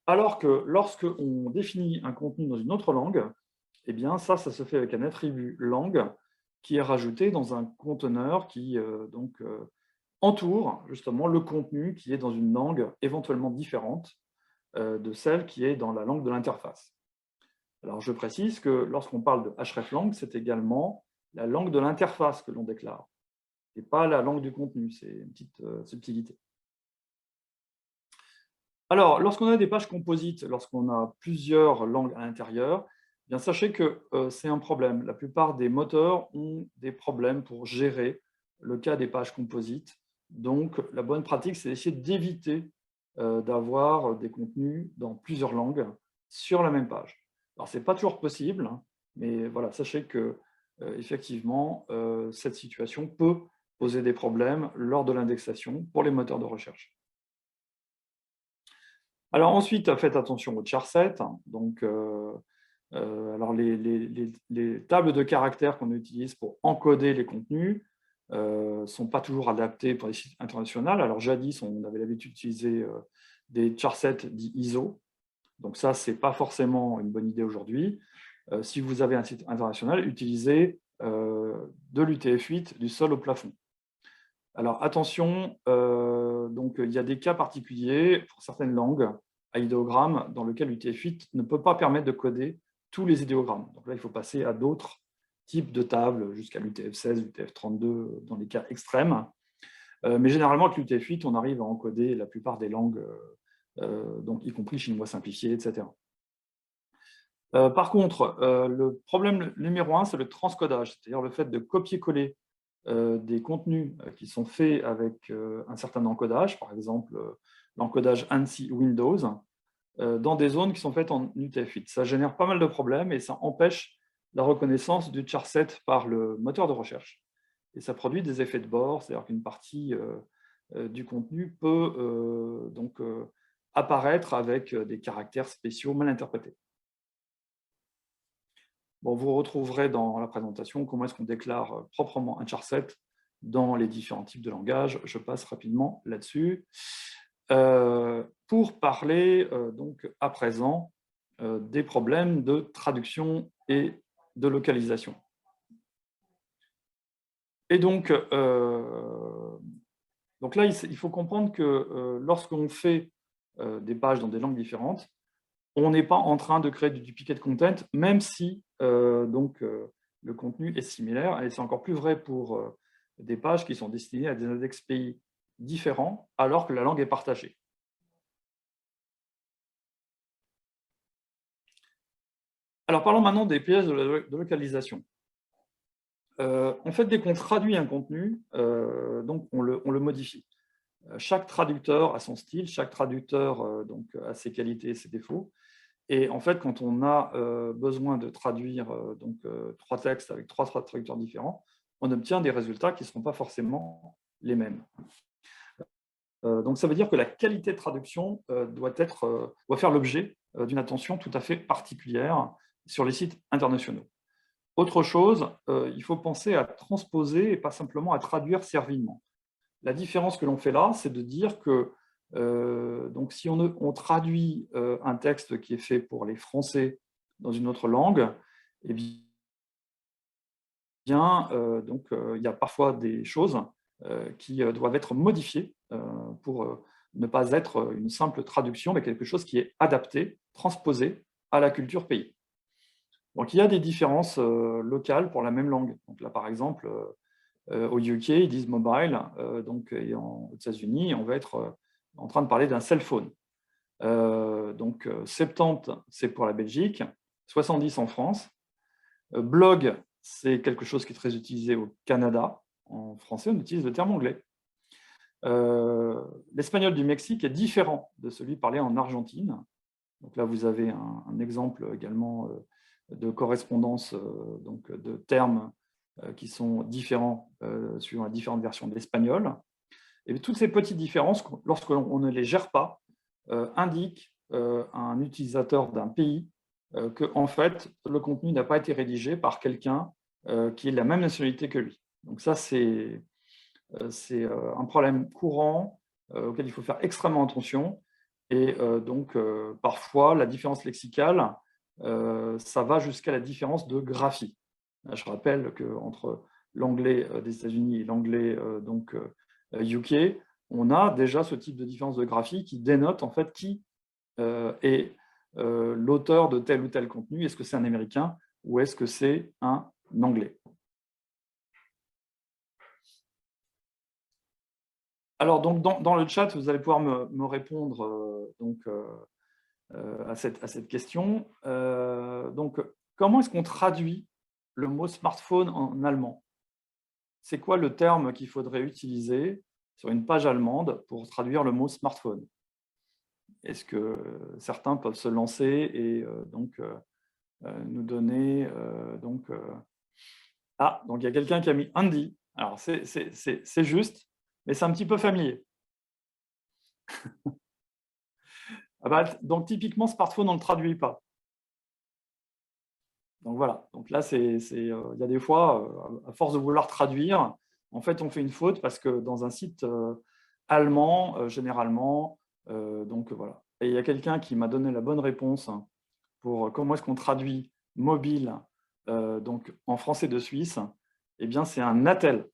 Alors que lorsqu'on définit un contenu dans une autre langue, eh bien, ça se fait avec un attribut langue qui est rajouté dans un conteneur qui entoure justement le contenu qui est dans une langue éventuellement différente de celle qui est dans la langue de l'interface. Alors, je précise que lorsqu'on parle de hreflang, c'est également la langue de l'interface que l'on déclare, et pas la langue du contenu. C'est une petite subtilité. Alors, lorsqu'on a des pages composites, lorsqu'on a plusieurs langues à l'intérieur, bien sachez que c'est un problème. La plupart des moteurs ont des problèmes pour gérer le cas des pages composites. Donc, la bonne pratique, c'est d'essayer d'éviter d'avoir des contenus dans plusieurs langues sur la même page. Alors, ce n'est pas toujours possible, hein, mais voilà, sachez que effectivement, cette situation peut poser des problèmes lors de l'indexation pour les moteurs de recherche. Alors ensuite, faites attention aux charsets. Donc, alors les tables de caractères qu'on utilise pour encoder les contenus ne sont pas toujours adaptées pour les sites internationaux. Alors jadis, on avait l'habitude d'utiliser des charsets dits ISO. Donc ça, ce n'est pas forcément une bonne idée aujourd'hui. Si vous avez un site international, utilisez de l'UTF-8 du sol au plafond. Alors attention, il y a des cas particuliers pour certaines langues à idéogrammes dans lesquels l'UTF-8 ne peut pas permettre de coder tous les idéogrammes. Donc là, il faut passer à d'autres types de tables, jusqu'à l'UTF-16, l'UTF-32 dans les cas extrêmes. Mais généralement, avec l'UTF-8, on arrive à encoder la plupart des langues, donc y compris chinois simplifié, etc. Par contre, le problème numéro 1, c'est le transcodage, c'est-à-dire le fait de copier-coller des contenus qui sont faits avec un certain encodage, par exemple l'encodage ANSI Windows, dans des zones qui sont faites en UTF-8. Ça génère pas mal de problèmes et ça empêche la reconnaissance du charset par le moteur de recherche. Et ça produit des effets de bord, c'est-à-dire qu'une partie du contenu peut apparaître avec des caractères spéciaux mal interprétés. Bon, vous retrouverez dans la présentation comment est-ce qu'on déclare proprement un charset dans les différents types de langages. Je passe rapidement là-dessus. Pour parler donc à présent des problèmes de traduction et de localisation. Et donc là, il faut comprendre que lorsqu'on fait des pages dans des langues différentes, on n'est pas en train de créer du duplicate content, même si le contenu est similaire. Et c'est encore plus vrai pour des pages qui sont destinées à des index pays différents, alors que la langue est partagée. Alors, parlons maintenant des pièges de localisation. En fait, dès qu'on traduit un contenu, donc on le modifie. Chaque traducteur a son style, chaque traducteur a ses qualités et ses défauts. Et en fait, quand on a besoin de traduire 3 textes avec 3 traducteurs différents, on obtient des résultats qui ne seront pas forcément les mêmes. Donc ça veut dire que la qualité de traduction doit faire l'objet d'une attention tout à fait particulière sur les sites internationaux. Autre chose, il faut penser à transposer et pas simplement à traduire servilement. La différence que l'on fait là, c'est de dire que si on traduit un texte qui est fait pour les Français dans une autre langue, eh bien, il y a parfois des choses qui doivent être modifiées pour ne pas être une simple traduction, mais quelque chose qui est adapté, transposé à la culture pays. Donc, il y a des différences locales pour la même langue. Donc là, par exemple, au UK, ils disent mobile, et aux États-Unis, on va être en train de parler d'un cell phone. 70, c'est pour la Belgique, 70 en France. Blog, c'est quelque chose qui est très utilisé au Canada. En français, on utilise le terme anglais. L'espagnol du Mexique est différent de celui parlé en Argentine. Donc là, vous avez un exemple également de correspondance de termes qui sont différents suivant les différentes versions de l'espagnol. Et toutes ces petites différences, lorsque l'on ne les gère pas, indiquent à un utilisateur d'un pays que, en fait, le contenu n'a pas été rédigé par quelqu'un qui est de la même nationalité que lui. Donc ça, c'est un problème courant auquel il faut faire extrêmement attention. Et parfois, la différence lexicale, ça va jusqu'à la différence de graphie. Je rappelle qu'entre l'anglais des États-Unis et l'anglais UK, on a déjà ce type de différence de graphie qui dénote en fait qui est l'auteur de tel ou tel contenu. Est-ce que c'est un Américain ou est-ce que c'est un Anglais? Alors, donc, dans le chat, vous allez pouvoir me répondre à cette question. Comment est-ce qu'on traduit le mot smartphone en allemand? C'est quoi le terme qu'il faudrait utiliser sur une page allemande pour traduire le mot smartphone? Est-ce que certains peuvent se lancer et nous donner… Ah, donc il y a quelqu'un qui a mis Handy. Alors, c'est juste, mais c'est un petit peu familier. Ah bah, donc, typiquement, smartphone, on ne le traduit pas. Donc voilà, donc là, il y a des fois, à force de vouloir traduire, en fait, on fait une faute parce que dans un site allemand, généralement, voilà. Et il y a quelqu'un qui m'a donné la bonne réponse pour comment est-ce qu'on traduit mobile en français de Suisse. Eh bien, c'est un attel.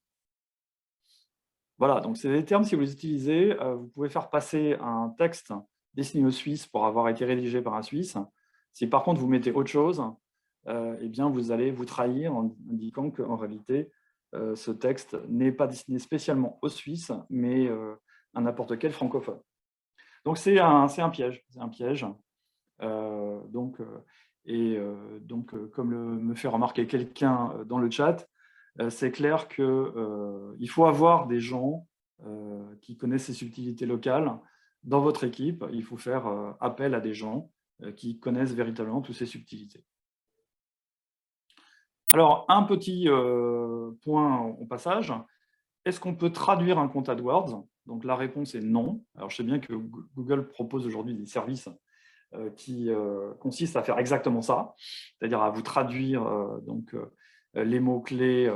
Voilà, donc c'est des termes, si vous les utilisez, vous pouvez faire passer un texte destiné aux Suisses pour avoir été rédigé par un Suisse. Si par contre vous mettez autre chose, eh bien vous allez vous trahir en indiquant qu'en réalité, ce texte n'est pas destiné spécialement aux Suisses, mais à n'importe quel francophone. Donc c'est un piège. C'est un piège. Comme me fait remarquer quelqu'un dans le chat, c'est clair qu'il faut avoir des gens qui connaissent ces subtilités locales dans votre équipe. Il faut faire appel à des gens qui connaissent véritablement toutes ces subtilités. Alors, un petit point au passage. Est-ce qu'on peut traduire un compte AdWords? Donc, la réponse est non. Alors, je sais bien que Google propose aujourd'hui des services qui consiste à faire exactement ça, c'est-à-dire à vous traduire les mots-clés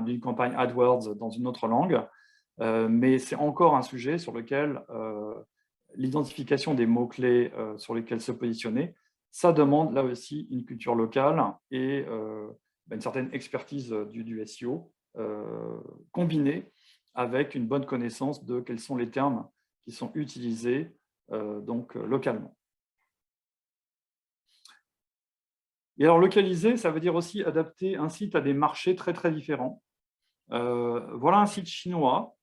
d'une campagne AdWords dans une autre langue. Mais c'est encore un sujet sur lequel l'identification des mots-clés sur lesquels se positionner, ça demande là aussi une culture locale et une certaine expertise du SEO combinée avec une bonne connaissance de quels sont les termes qui sont utilisés localement. Et alors, localiser, ça veut dire aussi adapter un site à des marchés très, très différents. Voilà un site chinois.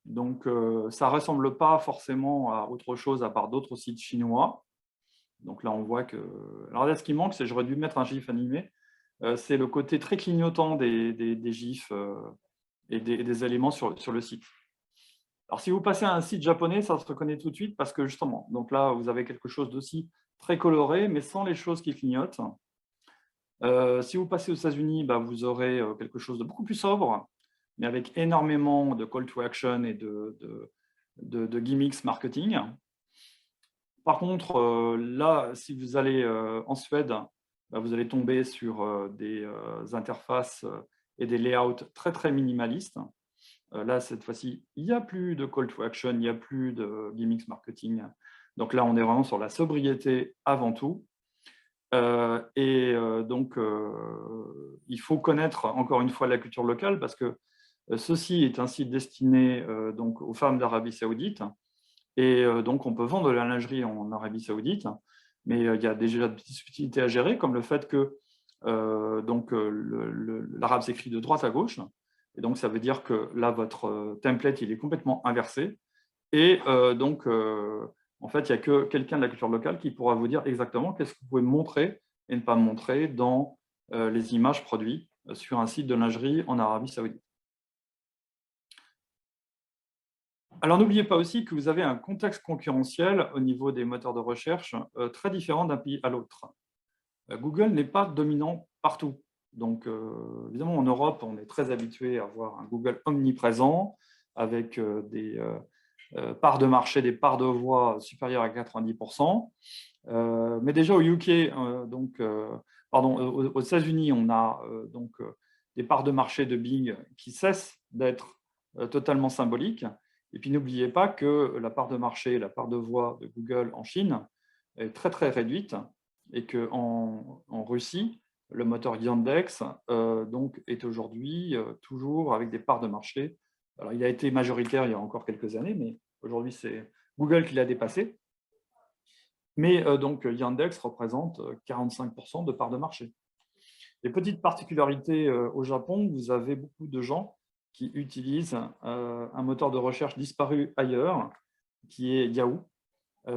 Donc, ça ne ressemble pas forcément à autre chose à part d'autres sites chinois. Donc là, on voit que… Alors là, ce qui manque, c'est j'aurais dû mettre un GIF animé. C'est le côté très clignotant des GIFs et des éléments sur le site. Alors, si vous passez à un site japonais, ça se reconnaît tout de suite parce que justement, donc là, vous avez quelque chose d'aussi très coloré, mais sans les choses qui clignotent. Si vous passez aux États-Unis, vous aurez quelque chose de beaucoup plus sobre, mais avec énormément de call to action et de gimmicks marketing. Par contre, là, si vous allez en Suède, vous allez tomber sur des interfaces et des layouts très, très minimalistes. Là, cette fois-ci, il n'y a plus de call to action, il n'y a plus de gimmicks marketing. Donc là, on est vraiment sur la sobriété avant tout. Il faut connaître encore une fois la culture locale parce que ceci est un site destiné aux femmes d'Arabie Saoudite et donc on peut vendre de la lingerie en Arabie Saoudite, mais il y a déjà des subtilités à gérer comme le fait que l'arabe s'écrit de droite à gauche et donc ça veut dire que là votre template il est complètement inversé et en fait, il n'y a que quelqu'un de la culture locale qui pourra vous dire exactement qu'est-ce que vous pouvez montrer et ne pas montrer dans les images produites sur un site de lingerie en Arabie Saoudite. Alors, n'oubliez pas aussi que vous avez un contexte concurrentiel au niveau des moteurs de recherche très différent d'un pays à l'autre. Google n'est pas dominant partout. Donc, évidemment, en Europe, on est très habitué à avoir un Google omniprésent avec des parts de marché, des parts de voix supérieures à 90%. Mais déjà au UK, aux États-Unis, on a des parts de marché de Bing qui cessent d'être totalement symboliques. Et puis n'oubliez pas que la part de marché, la part de voix de Google en Chine est très très réduite et qu'en Russie, le moteur Yandex est aujourd'hui toujours avec des parts de marché. Alors, il a été majoritaire il y a encore quelques années, mais aujourd'hui, c'est Google qui l'a dépassé. Mais Yandex représente 45% de parts de marché. Les petites particularités au Japon, vous avez beaucoup de gens qui utilisent un moteur de recherche disparu ailleurs, qui est Yahoo.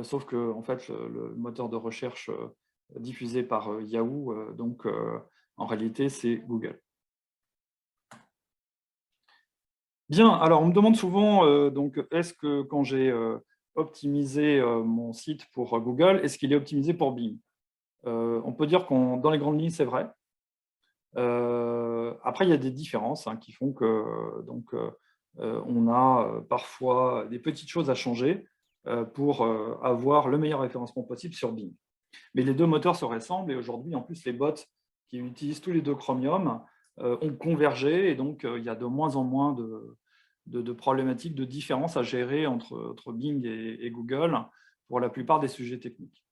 Sauf que en fait, le moteur de recherche diffusé par Yahoo, en réalité, c'est Google. Bien, alors on me demande souvent, est-ce que quand j'ai optimisé mon site pour Google, est-ce qu'il est optimisé pour Bing? On peut dire que dans les grandes lignes, c'est vrai. Après, il y a des différences qui font que on a parfois des petites choses à changer pour avoir le meilleur référencement possible sur Bing. Mais les deux moteurs se ressemblent et aujourd'hui, en plus, les bots qui utilisent tous les deux Chromium ont convergé et donc il y a de moins en moins de problématiques de différence à gérer entre Bing et Google pour la plupart des sujets techniques.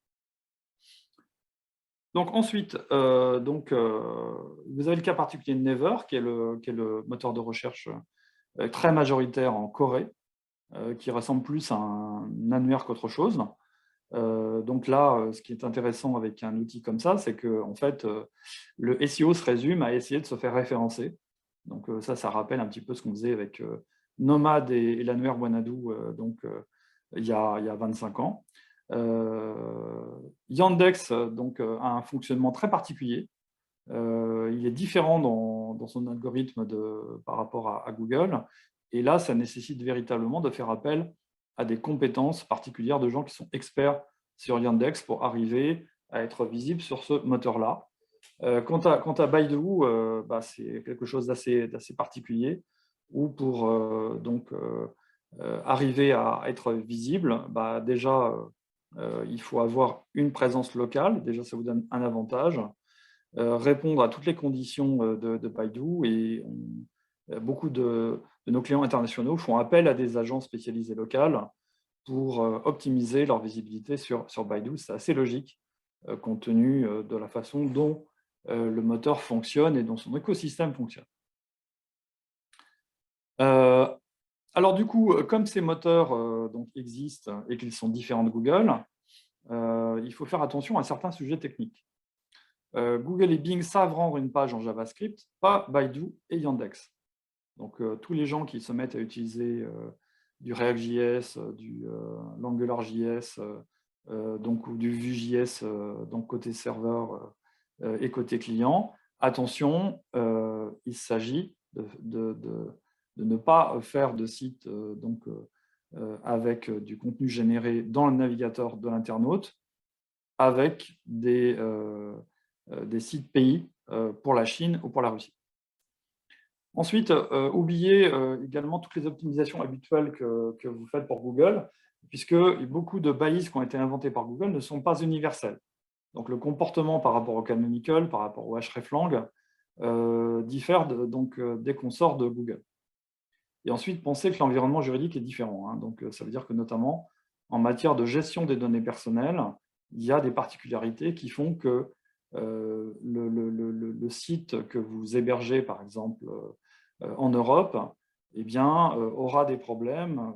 Donc ensuite, vous avez le cas particulier de Naver, qui est le moteur de recherche très majoritaire en Corée, qui ressemble plus à un annuaire qu'autre chose. Donc là, ce qui est intéressant avec un outil comme ça, c'est que en fait, le SEO se résume à essayer de se faire référencer. Donc ça rappelle un petit peu ce qu'on faisait avec Nomad et l'annuaire Wanadu il y a 25 ans. Yandex a un fonctionnement très particulier. Il est différent dans son algorithme par rapport à Google. Et là, ça nécessite véritablement de faire appel à des compétences particulières de gens qui sont experts sur Yandex pour arriver à être visible sur ce moteur-là. Quant à Baidu, c'est quelque chose d'assez particulier, où pour arriver à être visible, déjà, il faut avoir une présence locale, déjà ça vous donne un avantage, répondre à toutes les conditions de Baidu, et beaucoup de nos clients internationaux font appel à des agences spécialisées locales pour optimiser leur visibilité sur Baidu. C'est assez logique, compte tenu de la façon dont le moteur fonctionne et dont son écosystème fonctionne. Alors du coup, comme ces moteurs donc existent et qu'ils sont différents de Google, il faut faire attention à certains sujets techniques. Google et Bing savent rendre une page en JavaScript, pas Baidu et Yandex. Donc tous les gens qui se mettent à utiliser du React.js, du l'AngularJS, ou du Vue.js, donc côté serveur et côté client, attention, il s'agit de ne pas faire de site avec du contenu généré dans le navigateur de l'internaute, avec des sites pays pour la Chine ou pour la Russie. Ensuite, oubliez également toutes les optimisations habituelles que vous faites pour Google, puisque beaucoup de balises qui ont été inventées par Google ne sont pas universelles. Donc le comportement par rapport au canonical, par rapport au hreflang, diffère dès qu'on sort de Google. Et ensuite, pensez que l'environnement juridique est différent. Donc ça veut dire que notamment, en matière de gestion des données personnelles, il y a des particularités qui font que le site que vous hébergez, par exemple, en Europe, aura des problèmes.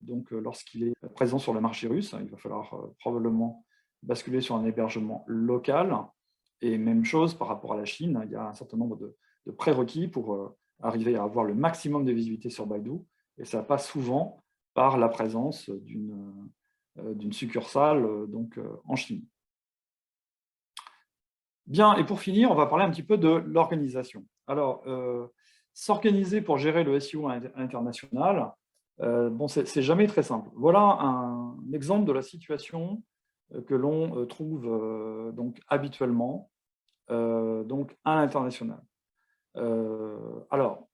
Donc, lorsqu'il est présent sur le marché russe, il va falloir probablement basculer sur un hébergement local. Et même chose par rapport à la Chine, il y a un certain nombre de prérequis pour arriver à avoir le maximum de visibilité sur Baidu. Et ça passe souvent par la présence d'une succursale en Chine. Bien, et pour finir, on va parler un petit peu de l'organisation. Alors, s'organiser pour gérer le SEO international, c'est jamais très simple. Voilà un exemple de la situation que l'on trouve habituellement à l'international. Alors,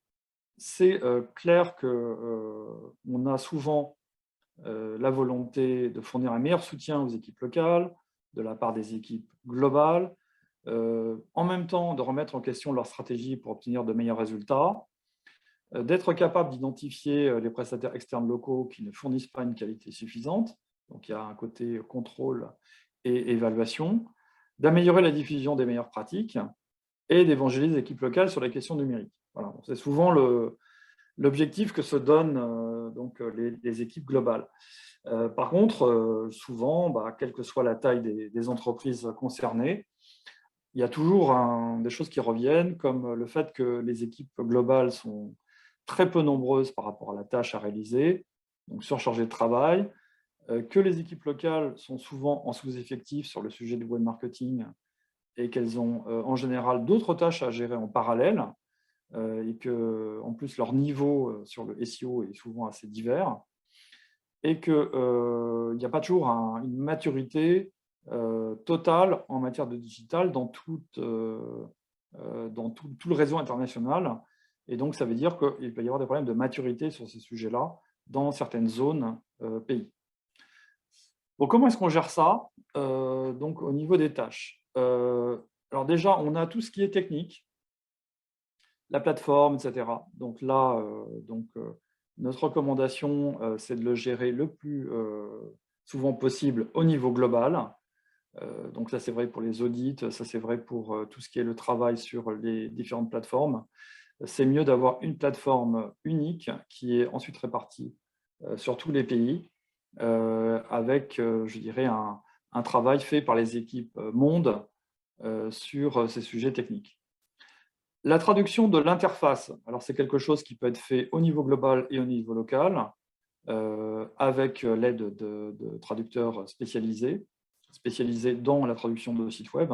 c'est clair qu'on a souvent la volonté de fournir un meilleur soutien aux équipes locales, de la part des équipes globales, en même temps de remettre en question leur stratégie pour obtenir de meilleurs résultats, d'être capable d'identifier les prestataires externes locaux qui ne fournissent pas une qualité suffisante, donc il y a un côté contrôle et évaluation, d'améliorer la diffusion des meilleures pratiques et d'évangéliser les équipes locales sur les questions numériques. Voilà, c'est souvent l'objectif que se donnent les équipes globales. Par contre, souvent, quelle que soit la taille des entreprises concernées, il y a toujours des choses qui reviennent, comme le fait que les équipes globales sont très peu nombreuses par rapport à la tâche à réaliser, donc surchargées de travail, que les équipes locales sont souvent en sous-effectif sur le sujet du web marketing et qu'elles ont en général d'autres tâches à gérer en parallèle, et qu'en plus leur niveau sur le SEO est souvent assez divers, et qu'il n'y a pas toujours une maturité totale en matière de digital dans tout le réseau international. Et donc, ça veut dire qu'il peut y avoir des problèmes de maturité sur ces sujets-là dans certaines zones pays. Donc, comment est-ce qu'on gère ça au niveau des tâches? Alors déjà, on a tout ce qui est technique, la plateforme, etc. Donc là, notre recommandation, c'est de le gérer le plus souvent possible au niveau global. Donc ça, c'est vrai pour les audits, ça c'est vrai pour tout ce qui est le travail sur les différentes plateformes. C'est mieux d'avoir une plateforme unique qui est ensuite répartie sur tous les pays, avec, je dirais, un travail fait par les équipes monde sur ces sujets techniques. La traduction de l'interface, alors c'est quelque chose qui peut être fait au niveau global et au niveau local, avec l'aide de traducteurs spécialisés dans la traduction de sites web.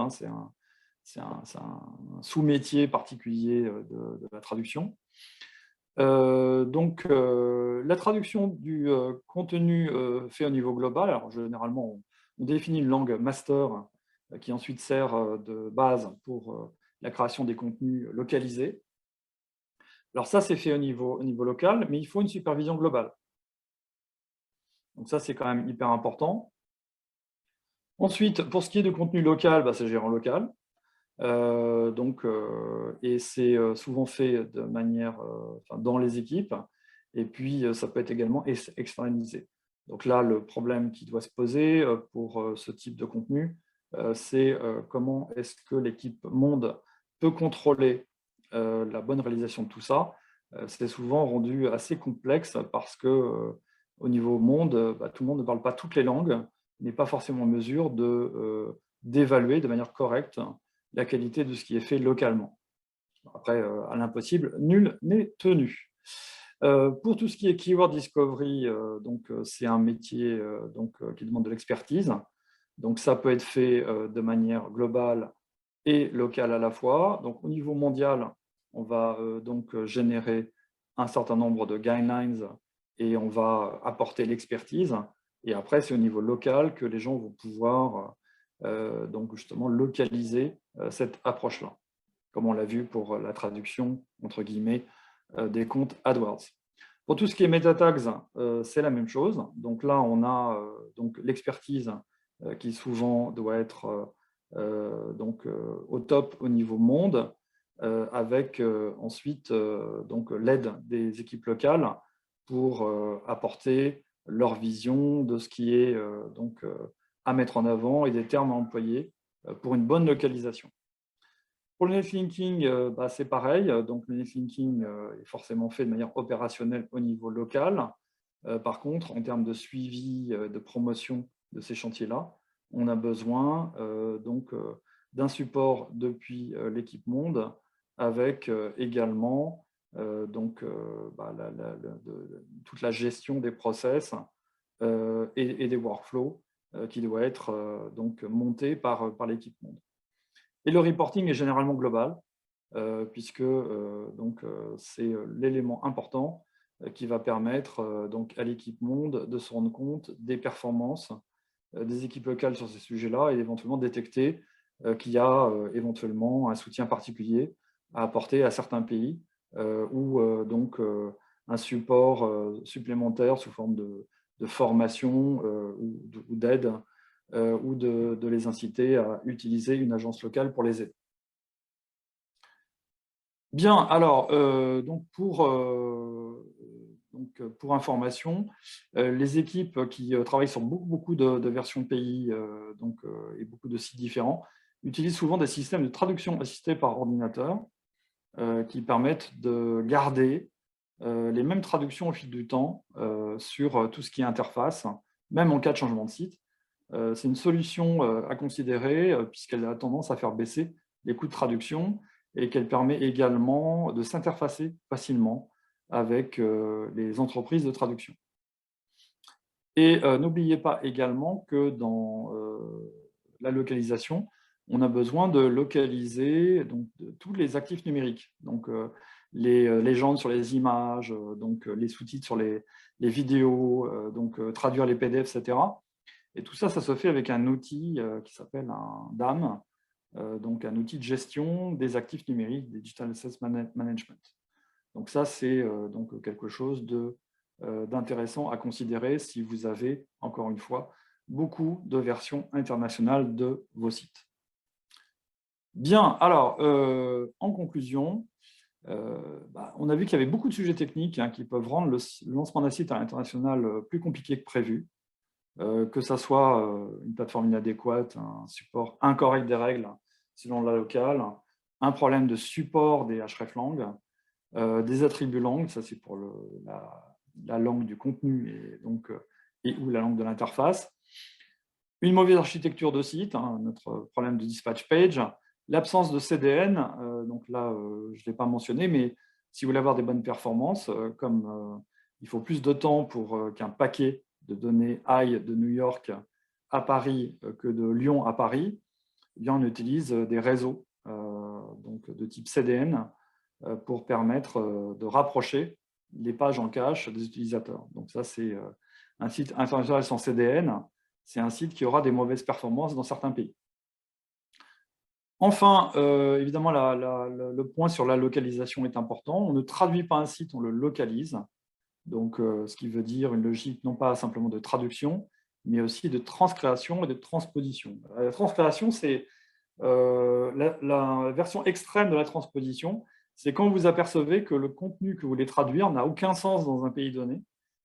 C'est un sous-métier particulier de la traduction. La traduction du contenu fait au niveau global, alors généralement on définit une langue master qui ensuite sert de base pour la création des contenus localisés. Alors ça, c'est fait au niveau local, mais il faut une supervision globale. Donc ça, c'est quand même hyper important. Ensuite, pour ce qui est de contenu local, c'est géré en local. Et c'est souvent fait de manière dans les équipes. Et puis, ça peut être également externalisé. Donc là, le problème qui doit se poser pour ce type de contenu, c'est comment est-ce que l'équipe monde peut contrôler la bonne réalisation de tout ça. C'est souvent rendu assez complexe parce que au niveau monde, tout le monde ne parle pas toutes les langues, n'est pas forcément en mesure d'évaluer de manière correcte la qualité de ce qui est fait localement. Après, à l'impossible, nul n'est tenu. Pour tout ce qui est keyword discovery, c'est un métier qui demande de l'expertise. Donc ça peut être fait de manière globale et locale à la fois. Donc au niveau mondial, on va générer un certain nombre de guidelines et on va apporter l'expertise. Et après, c'est au niveau local que les gens vont pouvoir justement localiser cette approche-là, comme on l'a vu pour la traduction, entre guillemets, des comptes AdWords. Pour tout ce qui est meta tags, c'est la même chose. Donc là, on a l'expertise qui souvent doit être au top au niveau monde, avec ensuite l'aide des équipes locales pour apporter leur vision de ce qui est à mettre en avant et des termes à employer pour une bonne localisation. Pour le netlinking, c'est pareil. Donc, le netlinking est forcément fait de manière opérationnelle au niveau local. Par contre, en termes de suivi, de promotion de ces chantiers-là, on a besoin d'un support depuis l'équipe monde, avec également toute la gestion des process et des workflows qui doit être monté par l'équipe monde. Et le reporting est généralement global, puisque c'est l'élément important qui va permettre à l'équipe monde de se rendre compte des performances des équipes locales sur ces sujets-là et éventuellement détecter qu'il y a éventuellement un soutien particulier à apporter à certains pays ou un support supplémentaire sous forme de formation ou d'aide ou de les inciter à utiliser une agence locale pour les aider. Bien, alors, pour information, les équipes qui travaillent sur beaucoup de versions pays et beaucoup de sites différents utilisent souvent des systèmes de traduction assistés par ordinateur qui permettent de garder les mêmes traductions au fil du temps sur tout ce qui est interface, même en cas de changement de site. C'est une solution à considérer puisqu'elle a tendance à faire baisser les coûts de traduction et qu'elle permet également de s'interfacer facilement avec les entreprises de traduction. Et n'oubliez pas également que dans la localisation, on a besoin de localiser tous les actifs numériques, donc les légendes sur les images, les sous-titres sur les vidéos, traduire les PDF, etc. Et tout ça, ça se fait avec un outil qui s'appelle un DAM, donc un outil de gestion des actifs numériques, des Digital Assets Management. Donc ça, c'est quelque chose d'intéressant à considérer si vous avez, encore une fois, beaucoup de versions internationales de vos sites. Bien, alors, en conclusion, on a vu qu'il y avait beaucoup de sujets techniques qui peuvent rendre le lancement d'un site à l'international plus compliqué que prévu, que ça soit une plateforme inadéquate, un support incorrect des règles selon la locale, un problème de support des hreflang, des attributs langues, ça c'est pour la langue du contenu et ou la langue de l'interface, une mauvaise architecture de site, notre problème de dispatch page, l'absence de CDN, donc là je ne l'ai pas mentionné, mais si vous voulez avoir des bonnes performances, comme il faut plus de temps pour qu'un paquet de données AI de New York à Paris que de Lyon à Paris, eh bien, on utilise des réseaux de type CDN pour permettre de rapprocher les pages en cache des utilisateurs. Donc ça, c'est un site international sans CDN, c'est un site qui aura des mauvaises performances dans certains pays. Enfin, évidemment, le point sur la localisation est important. On ne traduit pas un site, on le localise. Donc, ce qui veut dire une logique non pas simplement de traduction, mais aussi de transcréation et de transposition. La transcréation, c'est la version extrême de la transposition, c'est quand vous apercevez que le contenu que vous voulez traduire n'a aucun sens dans un pays donné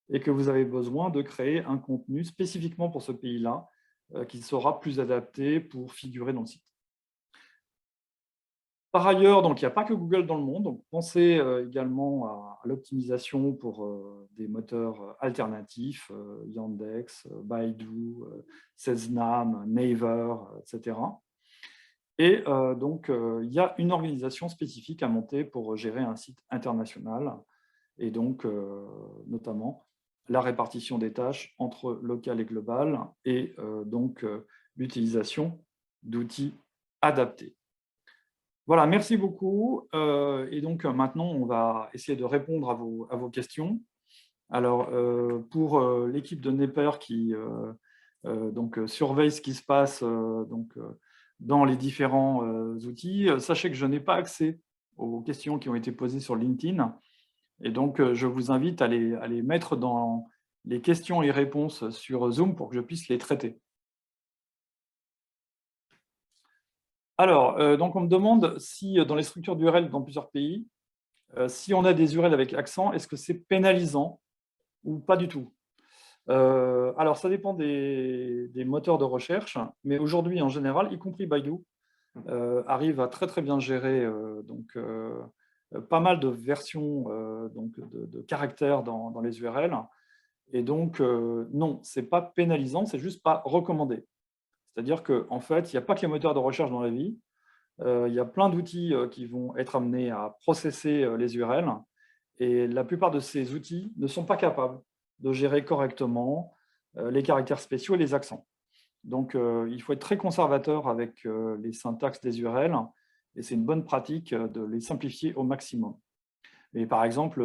et que vous avez besoin de créer un contenu spécifiquement pour ce pays-là qui sera plus adapté pour figurer dans le site. Par ailleurs, donc, il n'y a pas que Google dans le monde. Donc, pensez également à l'optimisation pour des moteurs alternatifs, Yandex, Baidu, Seznam, Naver, etc. Et donc, il y a une organisation spécifique à monter pour gérer un site international, et donc notamment la répartition des tâches entre local et global, et donc l'utilisation d'outils adaptés. Voilà, merci beaucoup. Et donc maintenant, on va essayer de répondre à vos questions. Alors, pour l'équipe de Nepper qui donc, surveille ce qui se passe dans les différents outils, sachez que je n'ai pas accès aux questions qui ont été posées sur LinkedIn. Et donc, je vous invite à les mettre dans les questions et réponses sur Zoom pour que je puisse les traiter. Alors, donc on me demande si dans les structures d'URL dans plusieurs pays, si on a des URL avec accent, est-ce que c'est pénalisant ou pas du tout? Alors, ça dépend des moteurs de recherche, mais aujourd'hui, en général, y compris Baidu, arrive à très très bien gérer pas mal de versions de caractères dans les URL. Et donc, non, ce n'est pas pénalisant, c'est juste pas recommandé. C'est-à-dire qu'en fait, il n'y a pas que les moteurs de recherche dans la vie. Il y a plein d'outils qui vont être amenés à processer les URL. Et la plupart de ces outils ne sont pas capables de gérer correctement les caractères spéciaux et les accents. Donc, il faut être très conservateur avec les syntaxes des URL, et c'est une bonne pratique de les simplifier au maximum. Mais par exemple,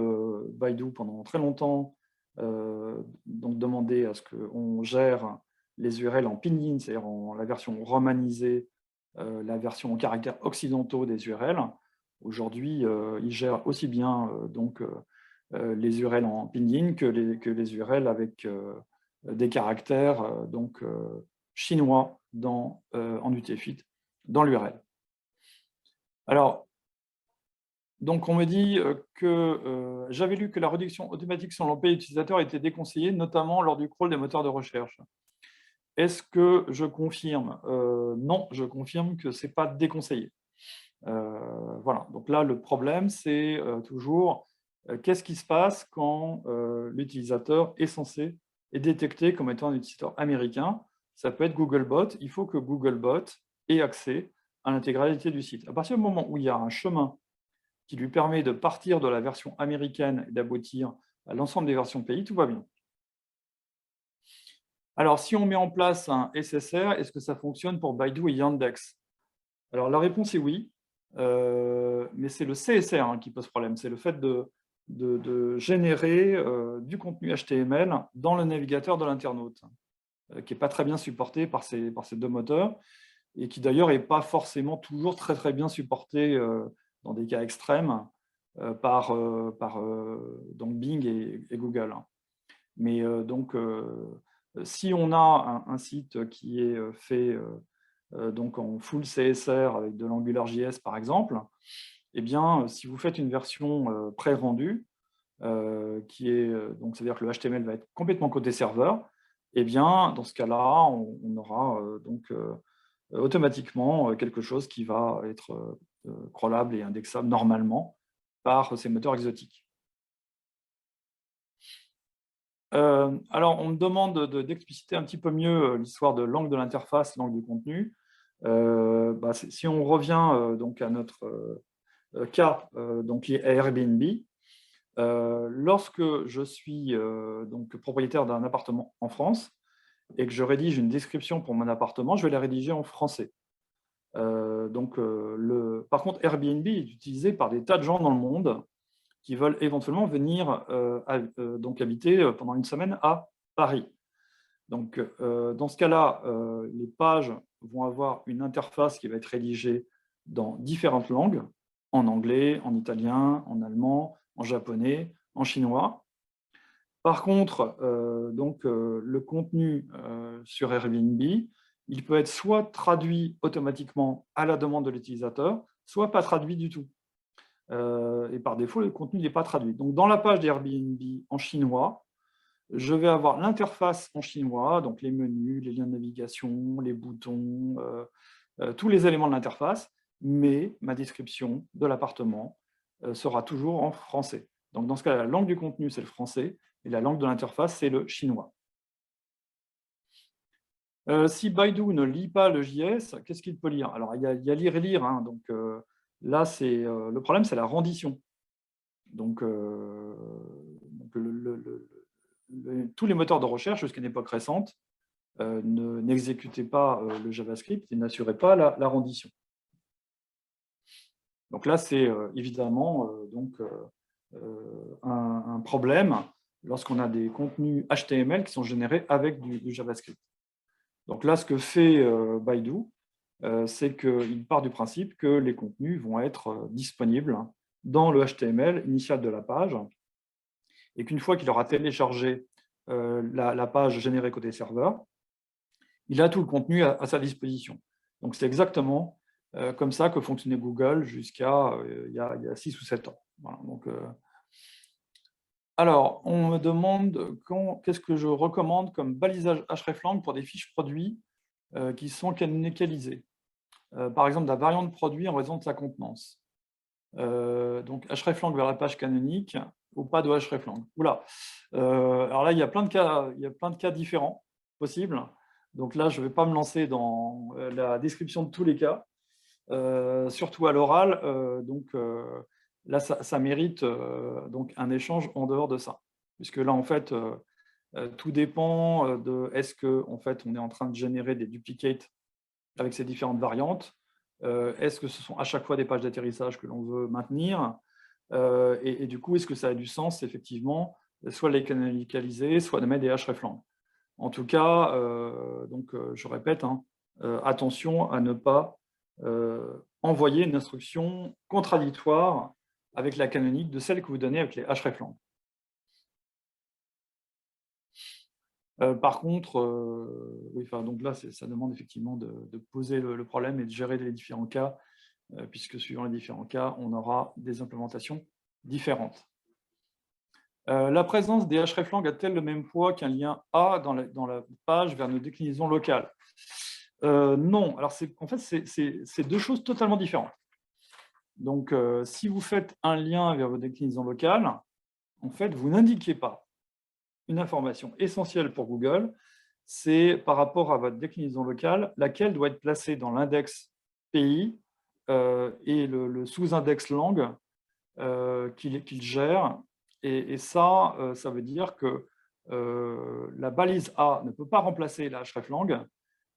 Baidu, pendant très longtemps, donc demandait à ce qu'on gère les URL en pinyin, c'est-à-dire en la version romanisée, la version en caractères occidentaux des URL. Aujourd'hui, ils gèrent aussi bien les URL en pinyin que les URL avec des caractères chinois en UTF-8 dans l'URL. Alors, donc on me dit que j'avais lu que la réduction automatique sur l'employé utilisateur était déconseillée, notamment lors du crawl des moteurs de recherche. Est-ce que je confirme? Non, je confirme que ce n'est pas déconseillé. Voilà, donc là, le problème, c'est toujours qu'est-ce qui se passe quand l'utilisateur est détecté comme étant un utilisateur américain. Ça peut être Googlebot. Il faut que Googlebot ait accès à l'intégralité du site. À partir du moment où il y a un chemin qui lui permet de partir de la version américaine et d'aboutir à l'ensemble des versions pays, tout va bien. Alors, si on met en place un SSR, est-ce que ça fonctionne pour Baidu et Yandex? Alors, la réponse est oui, mais c'est le CSR qui pose problème. C'est le fait de générer du contenu HTML dans le navigateur de l'internaute, qui n'est pas très bien supporté par ces deux moteurs, et qui d'ailleurs n'est pas forcément toujours très, très bien supporté dans des cas extrêmes par donc Bing et Google. Mais si on a un site qui est fait donc en full CSR avec de l'AngularJS par exemple, eh bien, si vous faites une version pré-rendue, qui est donc c'est-à-dire que le HTML va être complètement côté serveur, eh bien, dans ce cas-là, on aura automatiquement quelque chose qui va être crawlable et indexable normalement par ces moteurs exotiques. Alors, on me demande d'expliciter un petit peu mieux l'histoire de l'angle de l'interface, l'angle du contenu. Si on revient donc à notre cas donc lié à Airbnb, lorsque je suis donc propriétaire d'un appartement en France et que je rédige une description pour mon appartement, je vais la rédiger en français. Par contre, Airbnb est utilisé par des tas de gens dans le monde qui veulent éventuellement venir donc habiter pendant une semaine à Paris. Donc, dans ce cas-là, les pages vont avoir une interface qui va être rédigée dans différentes langues, en anglais, en italien, en allemand, en japonais, en chinois. Par contre, le contenu sur Airbnb, il peut être soit traduit automatiquement à la demande de l'utilisateur, soit pas traduit du tout. Et par défaut, le contenu n'est pas traduit. Donc, dans la page d'Airbnb en chinois, je vais avoir l'interface en chinois, donc les menus, les liens de navigation, les boutons, tous les éléments de l'interface, mais ma description de l'appartement sera toujours en français. Donc, dans ce cas, la langue du contenu, c'est le français, et la langue de l'interface, c'est le chinois. Si Baidu ne lit pas le JS, qu'est-ce qu'il peut lire? Alors, il y a lire et lire. Hein, donc, là, le problème, c'est la rendition. Donc, tous les moteurs de recherche, jusqu'à une époque récente, n'exécutaient pas le JavaScript et n'assuraient pas la rendition. Donc là, c'est évidemment un problème lorsqu'on a des contenus HTML qui sont générés avec du JavaScript. Donc là, ce que fait Baidu, c'est qu'il part du principe que les contenus vont être disponibles dans le HTML initial de la page, et qu'une fois qu'il aura téléchargé la page générée côté serveur, il a tout le contenu à sa disposition. Donc c'est exactement comme ça que fonctionnait Google jusqu'à il y a 6 ou 7 ans. Voilà, donc, alors, on me demande qu'est-ce que je recommande comme balisage hreflang pour des fiches produits qui sont canonicalisées. Par exemple, la variante produit en raison de sa contenance. Donc, hreflang vers la page canonique ou pas de hreflang. Oula. Alors là, il y a plein de cas différents possibles. Donc là, je ne vais pas me lancer dans la description de tous les cas, surtout à l'oral. Là, ça mérite donc un échange en dehors de ça. Puisque là, en fait, tout dépend de est-ce qu'en fait, on est en train de générer des duplicates avec ces différentes variantes. Est-ce que ce sont à chaque fois des pages d'atterrissage que l'on veut maintenir, et du coup, est-ce que ça a du sens, effectivement, soit les canonicaliser, soit de mettre des hreflang. En tout cas, je répète, hein, attention à ne pas envoyer une instruction contradictoire avec la canonique de celle que vous donnez avec les hreflang. Par contre, oui, donc là, ça demande effectivement de poser le problème et de gérer les différents cas, puisque suivant les différents cas, on aura des implémentations différentes. La présence des hreflang a-t-elle le même poids qu'un lien A dans la page vers nos déclinaisons locales? Non. Alors, en fait, c'est deux choses totalement différentes. Donc, si vous faites un lien vers vos déclinaisons locales, en fait, vous n'indiquez pas une information essentielle pour Google, c'est par rapport à votre déclinaison locale, laquelle doit être placée dans l'index pays et le sous-index langue qu'il gère. Et ça veut dire que la balise A ne peut pas remplacer la hreflang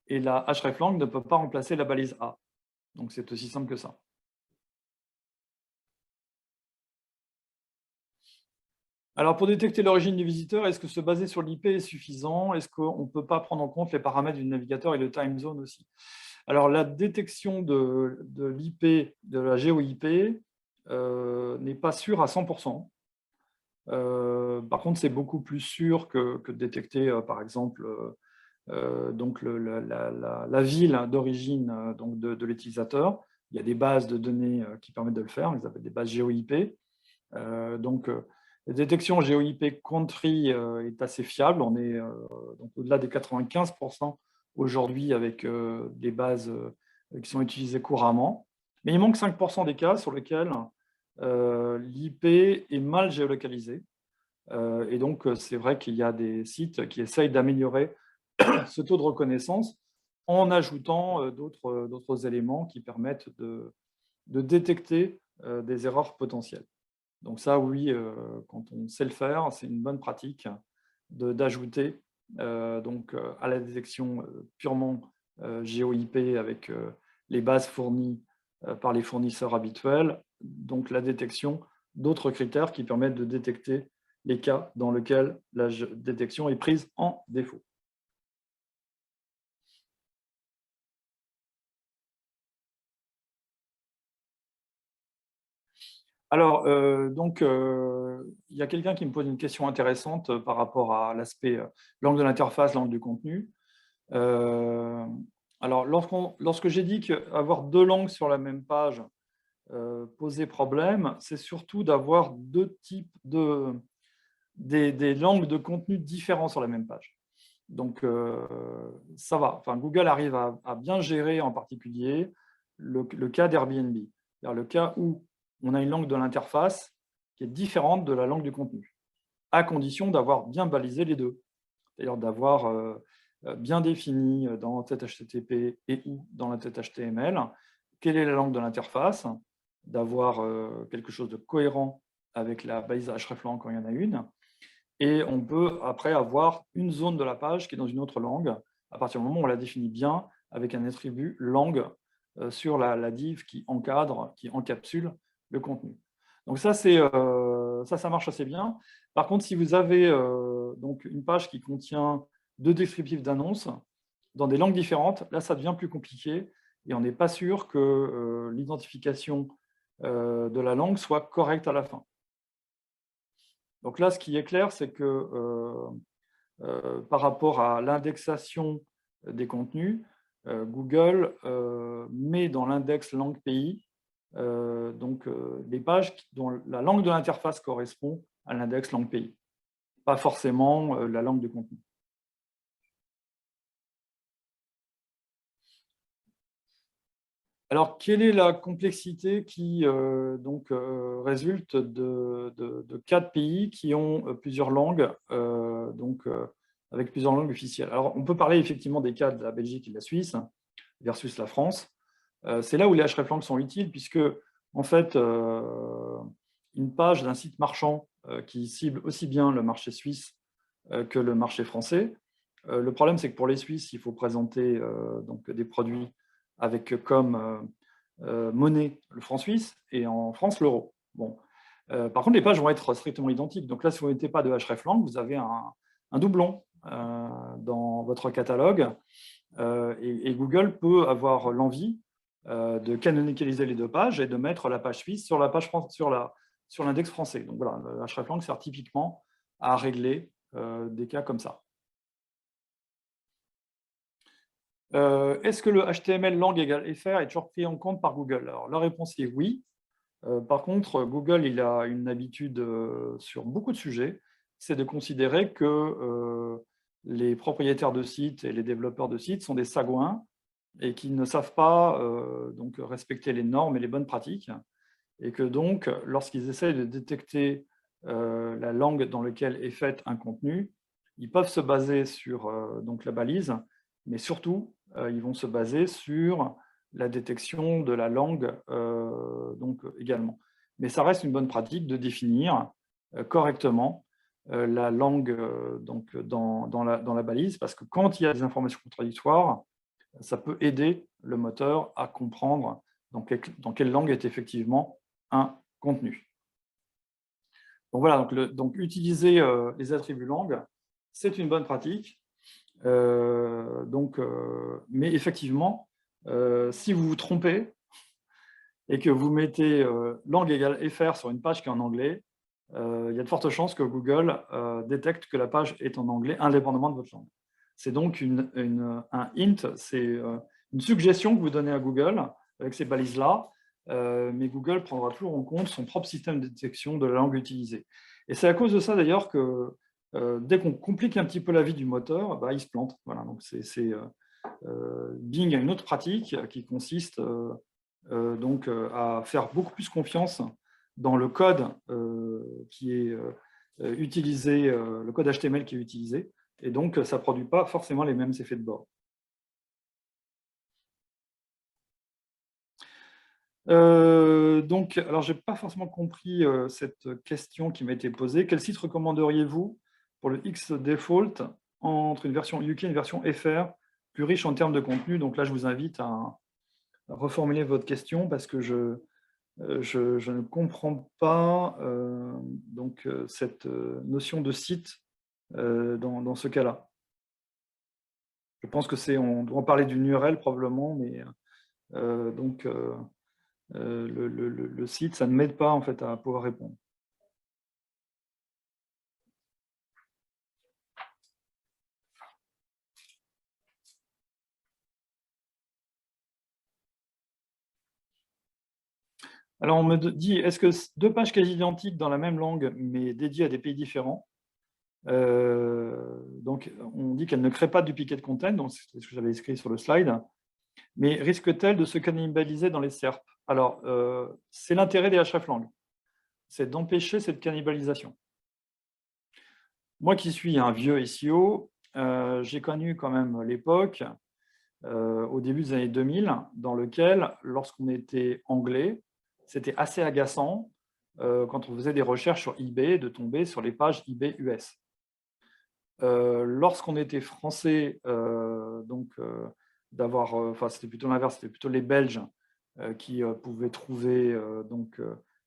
et la hreflang ne peut pas remplacer la balise A. Donc, c'est aussi simple que ça. Alors, pour détecter l'origine du visiteur, est-ce que se baser sur l'IP est suffisant? Est-ce qu'on ne peut pas prendre en compte les paramètres du navigateur et le time zone aussi? Alors, la détection de l'IP, de la GeoIP, n'est pas sûre à 100%. Par contre, c'est beaucoup plus sûr que de détecter, par exemple, donc la ville d'origine de l'utilisateur. Il y a des bases de données qui permettent de le faire, ils appellent des bases GeoIP. La détection GeoIP country est assez fiable. On est au-delà des 95% aujourd'hui avec des bases qui sont utilisées couramment. Mais il manque 5% des cas sur lesquels l'IP est mal géolocalisé. Et donc, c'est vrai qu'il y a des sites qui essayent d'améliorer ce taux de reconnaissance en ajoutant d'autres éléments qui permettent de détecter des erreurs potentielles. Donc ça, oui, quand on sait le faire, c'est une bonne pratique d'ajouter à la détection purement GeoIP avec les bases fournies par les fournisseurs habituels, donc la détection d'autres critères qui permettent de détecter les cas dans lesquels la détection est prise en défaut. Alors, il y a quelqu'un qui me pose une question intéressante par rapport à l'aspect langue de l'interface, langue du contenu. Euh, alors, lorsque j'ai dit qu'avoir deux langues sur la même page posait problème, c'est surtout d'avoir deux types des langues de contenu différents sur la même page. Donc, ça va. Enfin, Google arrive à bien gérer en particulier le cas d'Airbnb. C'est-à-dire le cas où on a une langue de l'interface qui est différente de la langue du contenu, à condition d'avoir bien balisé les deux. C'est-à-dire d'avoir bien défini dans la tête HTTP et ou dans la tête HTML quelle est la langue de l'interface, d'avoir quelque chose de cohérent avec la balise hreflang quand il y en a une, et on peut après avoir une zone de la page qui est dans une autre langue, à partir du moment où on la définit bien avec un attribut langue sur la div qui encadre, qui encapsule le contenu. Donc ça, ça marche assez bien. Par contre, si vous avez donc une page qui contient deux descriptifs d'annonces dans des langues différentes, là, ça devient plus compliqué et on n'est pas sûr que l'identification de la langue soit correcte à la fin. Donc là, ce qui est clair, c'est que par rapport à l'indexation des contenus, Google met dans l'index langue pays les pages dont la langue de l'interface correspond à l'index langue pays, pas forcément la langue de contenu. Alors, quelle est la complexité qui résulte de 4 pays qui ont plusieurs langues, avec plusieurs langues officielles? Alors, on peut parler effectivement des cas de la Belgique et de la Suisse versus la France. C'est là où les hreflangs sont utiles, puisque, en fait, une page d'un site marchand qui cible aussi bien le marché suisse que le marché français. Le problème, c'est que pour les Suisses, il faut présenter des produits avec comme monnaie le franc suisse et en France l'euro. Bon. Par contre, les pages vont être strictement identiques. Donc là, si vous ne mettez pas de hreflang, vous avez un doublon dans votre catalogue et Google peut avoir l'envie de canonicaliser les deux pages et de mettre la page suisse sur la page sur l'index français. Donc voilà, le hreflang sert typiquement à régler des cas comme ça. Est-ce que le HTML langue égale FR est toujours pris en compte par Google? Alors, la réponse est oui. Par contre, Google il a une habitude sur beaucoup de sujets, c'est de considérer que les propriétaires de sites et les développeurs de sites sont des sagouins et qui ne savent pas respecter les normes et les bonnes pratiques. Et que donc, lorsqu'ils essayent de détecter la langue dans laquelle est fait un contenu, ils peuvent se baser sur la balise, mais surtout, ils vont se baser sur la détection de la langue également. Mais ça reste une bonne pratique de définir correctement la langue dans la balise, parce que quand il y a des informations contradictoires, ça peut aider le moteur à comprendre dans quelle langue est effectivement un contenu. Donc voilà, donc utiliser les attributs langue, c'est une bonne pratique. Mais effectivement, si vous vous trompez et que vous mettez langue égale FR sur une page qui est en anglais, il y a de fortes chances que Google détecte que la page est en anglais indépendamment de votre langue. C'est donc un hint, c'est une suggestion que vous donnez à Google avec ces balises-là, mais Google prendra toujours en compte son propre système de détection de la langue utilisée. Et c'est à cause de ça d'ailleurs que dès qu'on complique un petit peu la vie du moteur, il se plante. Voilà, donc Bing a une autre pratique qui consiste à faire beaucoup plus confiance dans le code qui est utilisé, le code HTML qui est utilisé, et donc ça ne produit pas forcément les mêmes effets de bord. Alors je n'ai pas forcément compris cette question qui m'a été posée. Quel site recommanderiez-vous pour le Xdefault entre une version UK et une version FR plus riche en termes de contenu? Donc là, je vous invite à reformuler votre question parce que je ne comprends pas cette notion de site dans ce cas-là. Je pense que on doit parler d'une URL probablement, mais le site, ça ne m'aide pas en fait à pouvoir répondre. Alors, on me dit, est-ce que 2 pages quasi identiques dans la même langue, mais dédiées à des pays différents, donc on dit qu'elles ne créent pas de duplicate content, donc c'est ce que j'avais écrit sur le slide, mais risquent-elles de se cannibaliser dans les SERP? Alors, c'est l'intérêt des hreflang, c'est d'empêcher cette cannibalisation. Moi qui suis un vieux SEO, j'ai connu quand même l'époque, au début des années 2000, dans lequel, lorsqu'on était anglais, c'était assez agaçant, quand on faisait des recherches sur eBay, de tomber sur les pages eBay US. Lorsqu'on était français, d'avoir, enfin c'était plutôt l'inverse, c'était plutôt les Belges qui pouvaient trouver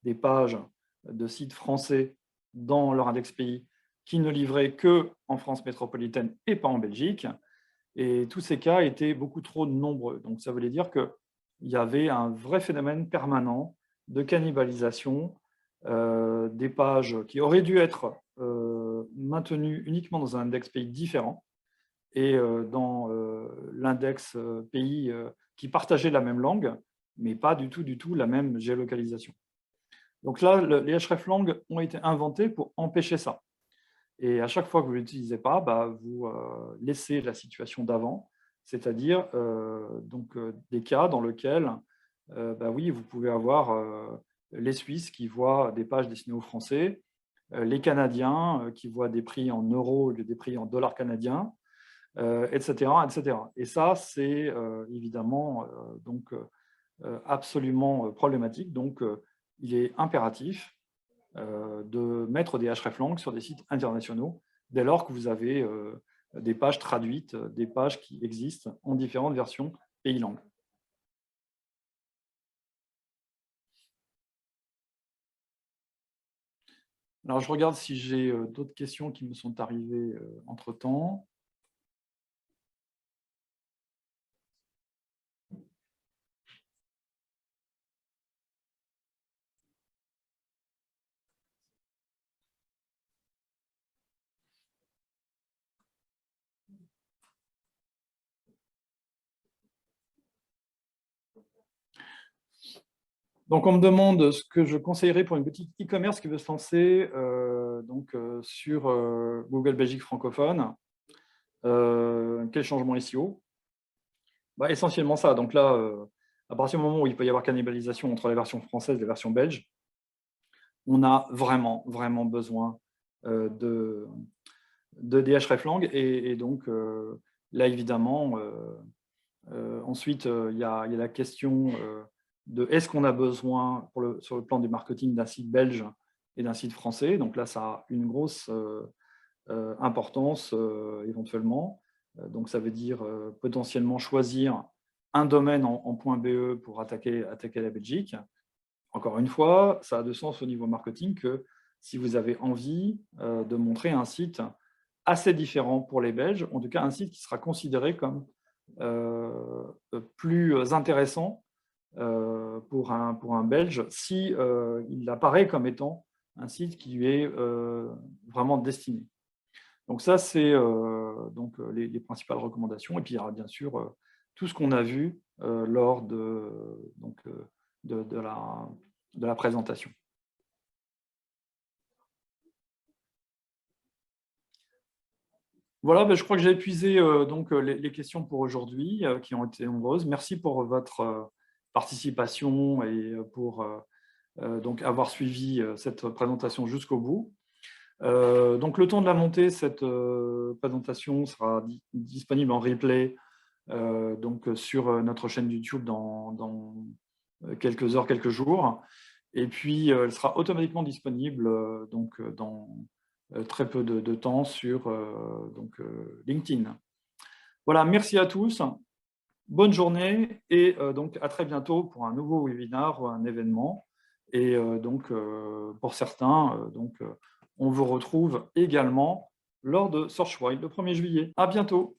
des pages de sites français dans leur index pays qui ne livraient que en France métropolitaine et pas en Belgique. Et tous ces cas étaient beaucoup trop nombreux. Donc ça voulait dire qu'il y avait un vrai phénomène permanent de cannibalisation des pages qui auraient dû être maintenues uniquement dans un index pays différent et dans l'index pays qui partageait la même langue, mais pas du tout la même géolocalisation. Donc là, les hreflang ont été inventés pour empêcher ça. Et à chaque fois que vous ne l'utilisez pas, vous laissez la situation d'avant, c'est-à-dire des cas dans lesquels oui, vous pouvez avoir les Suisses qui voient des pages destinées aux Français, les Canadiens qui voient des prix en euros au lieu des prix en dollars canadiens, etc., etc. Et ça, c'est évidemment absolument problématique. Donc, il est impératif de mettre des hreflang sur des sites internationaux dès lors que vous avez des pages traduites, des pages qui existent en différentes versions pays-langue. Alors, je regarde si j'ai d'autres questions qui me sont arrivées entre-temps. Donc, on me demande ce que je conseillerais pour une boutique e-commerce qui veut se lancer sur Google Belgique francophone. Quel changement SEO? Essentiellement ça. Donc là, à partir du moment où il peut y avoir cannibalisation entre la version française et la version belge, on a vraiment, vraiment besoin de hreflang. Et donc, là, évidemment, ensuite, il y a la question de est-ce qu'on a besoin, sur le plan du marketing, d'un site belge et d'un site français. Donc là, ça a une grosse importance éventuellement. Donc ça veut dire potentiellement choisir un domaine en .be pour attaquer la Belgique. Encore une fois, ça a de sens au niveau marketing que si vous avez envie de montrer un site assez différent pour les Belges, en tout cas un site qui sera considéré comme plus intéressant pour un Belge si il apparaît comme étant un site qui lui est vraiment destiné. Donc ça, c'est les principales recommandations. Et puis, il y aura bien sûr tout ce qu'on a vu lors de la présentation. Voilà, je crois que j'ai épuisé les questions pour aujourd'hui, qui ont été nombreuses. Merci pour votre participation et pour avoir suivi cette présentation jusqu'au bout. Donc, le temps de la montée, cette présentation sera disponible en replay sur notre chaîne YouTube dans quelques heures, quelques jours. Et puis, elle sera automatiquement disponible dans très peu de temps sur LinkedIn. Voilà, merci à tous. Bonne journée et à très bientôt pour un nouveau webinaire ou un événement. Et pour certains, on vous retrouve également lors de SearchWide le 1er juillet. À bientôt.